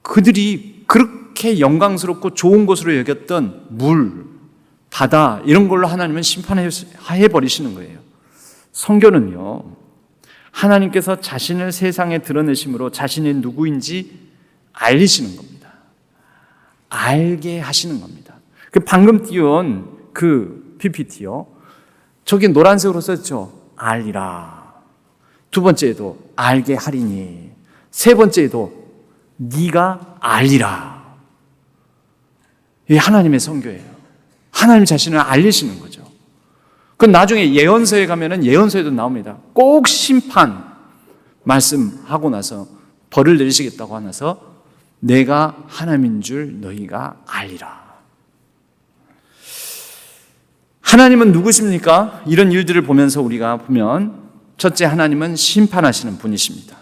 그들이 그렇게 영광스럽고 좋은 곳으로 여겼던 물, 바다, 이런 걸로 하나님은 심판해버리시는 거예요. 선교는요, 하나님께서 자신을 세상에 드러내심으로 자신이 누구인지 알리시는 겁니다. 알게 하시는 겁니다. 방금 띄운 그 PPT요, 저기 노란색으로 썼죠. 알리라. 두 번째에도 알게 하리니, 세 번째에도 네가 알리라. 이게 하나님의 선교예요. 하나님 자신을 알리시는 거죠. 그 나중에 예언서에 가면은 예언서에도 나옵니다. 꼭 심판 말씀하고 나서 벌을 내리시겠다고 하면서 내가 하나님인 줄 너희가 알리라. 하나님은 누구십니까? 이런 일들을 보면서 우리가 보면, 첫째, 하나님은 심판하시는 분이십니다.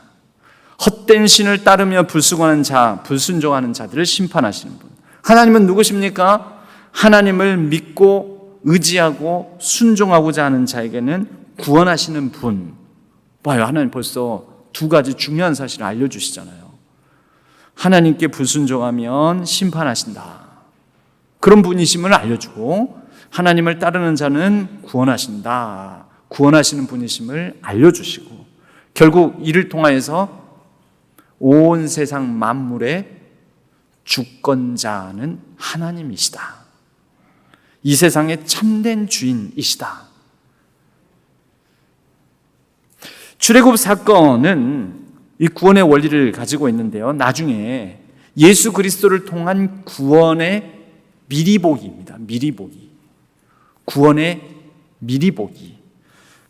헛된 신을 따르며 불순종하는 자들을 심판하시는 분. 하나님은 누구십니까? 하나님을 믿고 의지하고 순종하고자 하는 자에게는 구원하시는 분. 봐요, 하나님 벌써 두 가지 중요한 사실을 알려주시잖아요. 하나님께 불순종하면 심판하신다, 그런 분이심을 알려주고, 하나님을 따르는 자는 구원하신다, 구원하시는 분이심을 알려주시고, 결국 이를 통하여서 온 세상 만물의 주권자는 하나님이시다, 이 세상의 참된 주인이시다. 출애굽 사건은 이 구원의 원리를 가지고 있는데요, 나중에 예수 그리스도를 통한 구원의 미리보기입니다. 미리보기, 구원의 미리보기.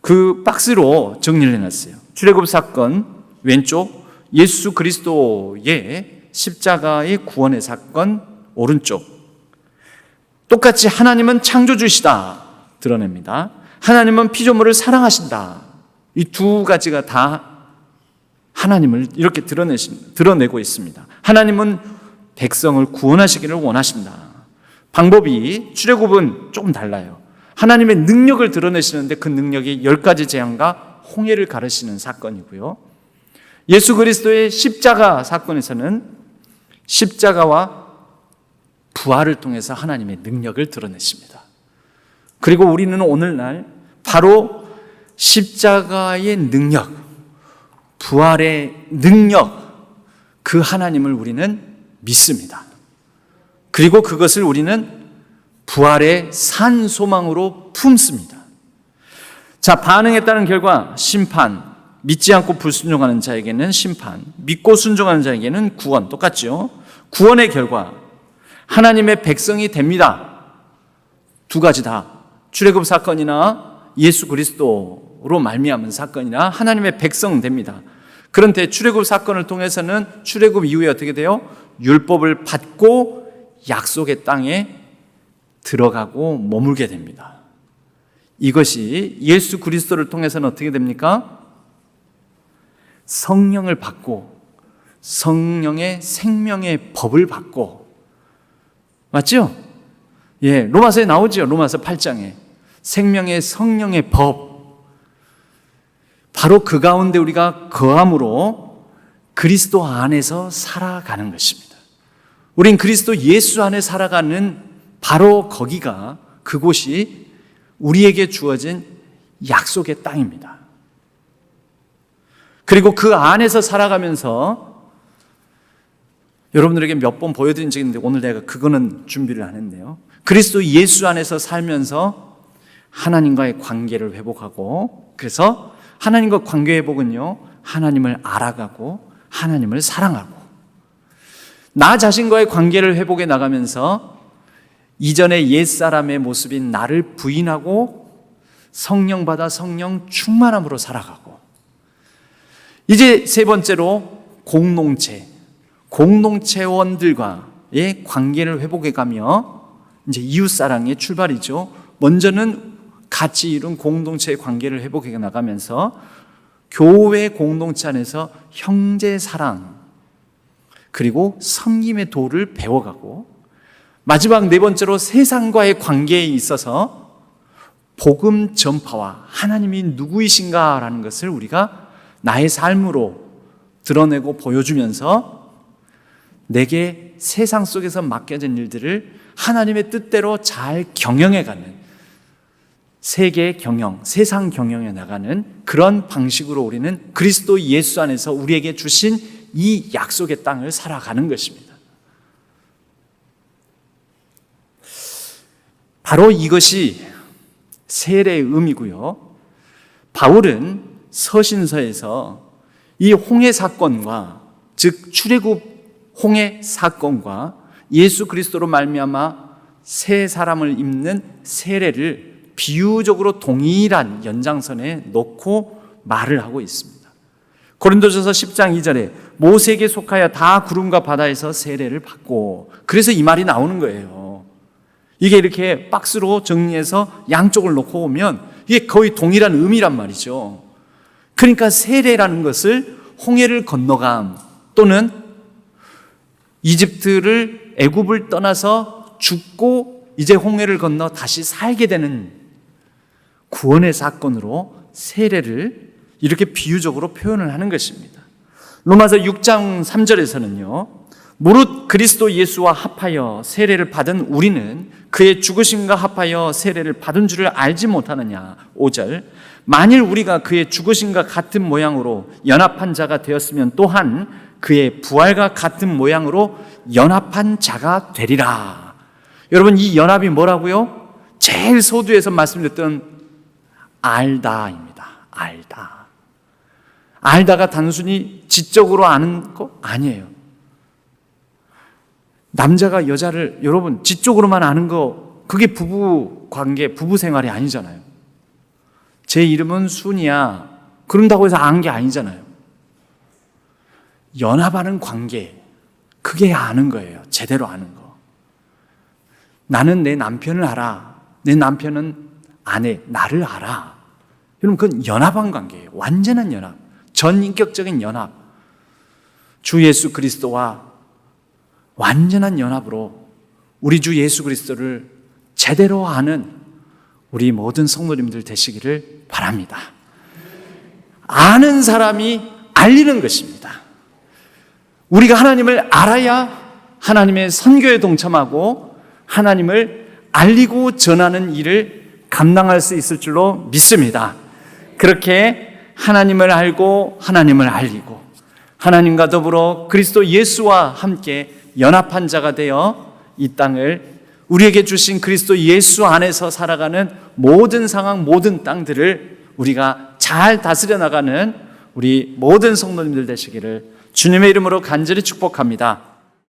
그 박스로 정리를 해놨어요. 출애굽 사건 왼쪽, 예수 그리스도의 십자가의 구원의 사건 오른쪽. 똑같이 하나님은 창조주시다 드러냅니다. 하나님은 피조물을 사랑하신다. 이 두 가지가 다 하나님을 이렇게 드러내고 있습니다. 하나님은 백성을 구원하시기를 원하신다. 방법이 출애굽은 조금 달라요. 하나님의 능력을 드러내시는데 그 능력이 10가지 재앙과 홍해를 가르시는 사건이고요. 예수 그리스도의 십자가 사건에서는 십자가와 부활을 통해서 하나님의 능력을 드러내십니다. 그리고 우리는 오늘날 바로 십자가의 능력, 부활의 능력, 그 하나님을 우리는 믿습니다. 그리고 그것을 우리는 부활의 산 소망으로 품습니다. 자, 반응에 따른 결과 심판, 믿지 않고 불순종하는 자에게는 심판, 믿고 순종하는 자에게는 구원, 똑같죠? 구원의 결과 하나님의 백성이 됩니다. 두 가지 다 출애굽 사건이나 예수 그리스도로 말미암은 사건이나 하나님의 백성 됩니다. 그런데 출애굽 사건을 통해서는 출애굽 이후에 어떻게 돼요? 율법을 받고 약속의 땅에 들어가고 머물게 됩니다. 이것이 예수 그리스도를 통해서는 어떻게 됩니까? 성령을 받고 성령의 생명의 법을 받고, 맞죠? 예, 로마서에 나오죠. 로마서 8장에 생명의 성령의 법, 바로 그 가운데 우리가 거함으로 그리스도 안에서 살아가는 것입니다. 우린 그리스도 예수 안에 살아가는 바로 거기가, 그곳이 우리에게 주어진 약속의 땅입니다. 그리고 그 안에서 살아가면서 여러분들에게 몇 번 보여드린 적이 있는데 오늘 내가 그거는 준비를 안 했네요. 그리스도 예수 안에서 살면서 하나님과의 관계를 회복하고, 그래서 하나님과 관계 회복은요, 하나님을 알아가고 하나님을 사랑하고, 나 자신과의 관계를 회복해 나가면서 이전의 옛사람의 모습인 나를 부인하고 성령 받아 성령 충만함으로 살아가고, 이제 세 번째로 공동체원들과의 관계를 회복해 가며 이제 이웃사랑의 출발이죠. 먼저는 같이 이룬 공동체의 관계를 회복해 나가면서 교회 공동체 안에서 형제사랑, 그리고 섬김의 도를 배워가고, 마지막 네 번째로 세상과의 관계에 있어서 복음 전파와 하나님이 누구이신가라는 것을 우리가 나의 삶으로 드러내고 보여주면서 내게 세상 속에서 맡겨진 일들을 하나님의 뜻대로 잘 경영해가는, 세계 경영, 세상 경영에 나가는 그런 방식으로 우리는 그리스도 예수 안에서 우리에게 주신 이 약속의 땅을 살아가는 것입니다. 바로 이것이 세례의 의미고요. 바울은 서신서에서 이 홍해 사건과, 즉 출애굽 홍해 사건과 예수 그리스도로 말미암아 새 사람을 입는 세례를 비유적으로 동일한 연장선에 놓고 말을 하고 있습니다. 고린도전서 10장 2절에 모세에게 속하여 다 구름과 바다에서 세례를 받고, 그래서 이 말이 나오는 거예요. 이게 이렇게 박스로 정리해서 양쪽을 놓고 오면 이게 거의 동일한 의미란 말이죠. 그러니까 세례라는 것을 홍해를 건너감, 또는 이집트를, 애굽을 떠나서 죽고 이제 홍해를 건너 다시 살게 되는 구원의 사건으로 세례를 이렇게 비유적으로 표현을 하는 것입니다. 로마서 6장 3절에서는요, 무릇 그리스도 예수와 합하여 세례를 받은 우리는 그의 죽으심과 합하여 세례를 받은 줄을 알지 못하느냐. 5절, 만일 우리가 그의 죽으심과 같은 모양으로 연합한 자가 되었으면 또한 그의 부활과 같은 모양으로 연합한 자가 되리라. 여러분, 이 연합이 뭐라고요? 제일 서두에서 말씀드렸던 알다입니다. 알다. 알다가 단순히 지적으로 아는 거 아니에요. 남자가 여자를, 여러분, 지적으로만 아는 거, 그게 부부 관계, 부부 생활이 아니잖아요. 제 이름은 순이야, 그런다고 해서 아는 게 아니잖아요. 연합하는 관계, 그게 아는 거예요. 제대로 아는 거. 나는 내 남편을 알아. 내 남편은 아내, 나를 알아. 여러분, 그건 연합한 관계예요. 완전한 연합. 전인격적인 연합. 주 예수 그리스도와 완전한 연합으로 우리 주 예수 그리스도를 제대로 아는 우리 모든 성도님들 되시기를 바랍니다. 아는 사람이 알리는 것입니다. 우리가 하나님을 알아야 하나님의 선교에 동참하고 하나님을 알리고 전하는 일을 감당할 수 있을 줄로 믿습니다. 그렇게 하나님을 알고 하나님을 알리고 하나님과 더불어 그리스도 예수와 함께 연합한 자가 되어 이 땅을 우리에게 주신 그리스도 예수 안에서 살아가는 모든 상황, 모든 땅들을 우리가 잘 다스려 나가는 우리 모든 성도님들 되시기를 주님의 이름으로 간절히 축복합니다.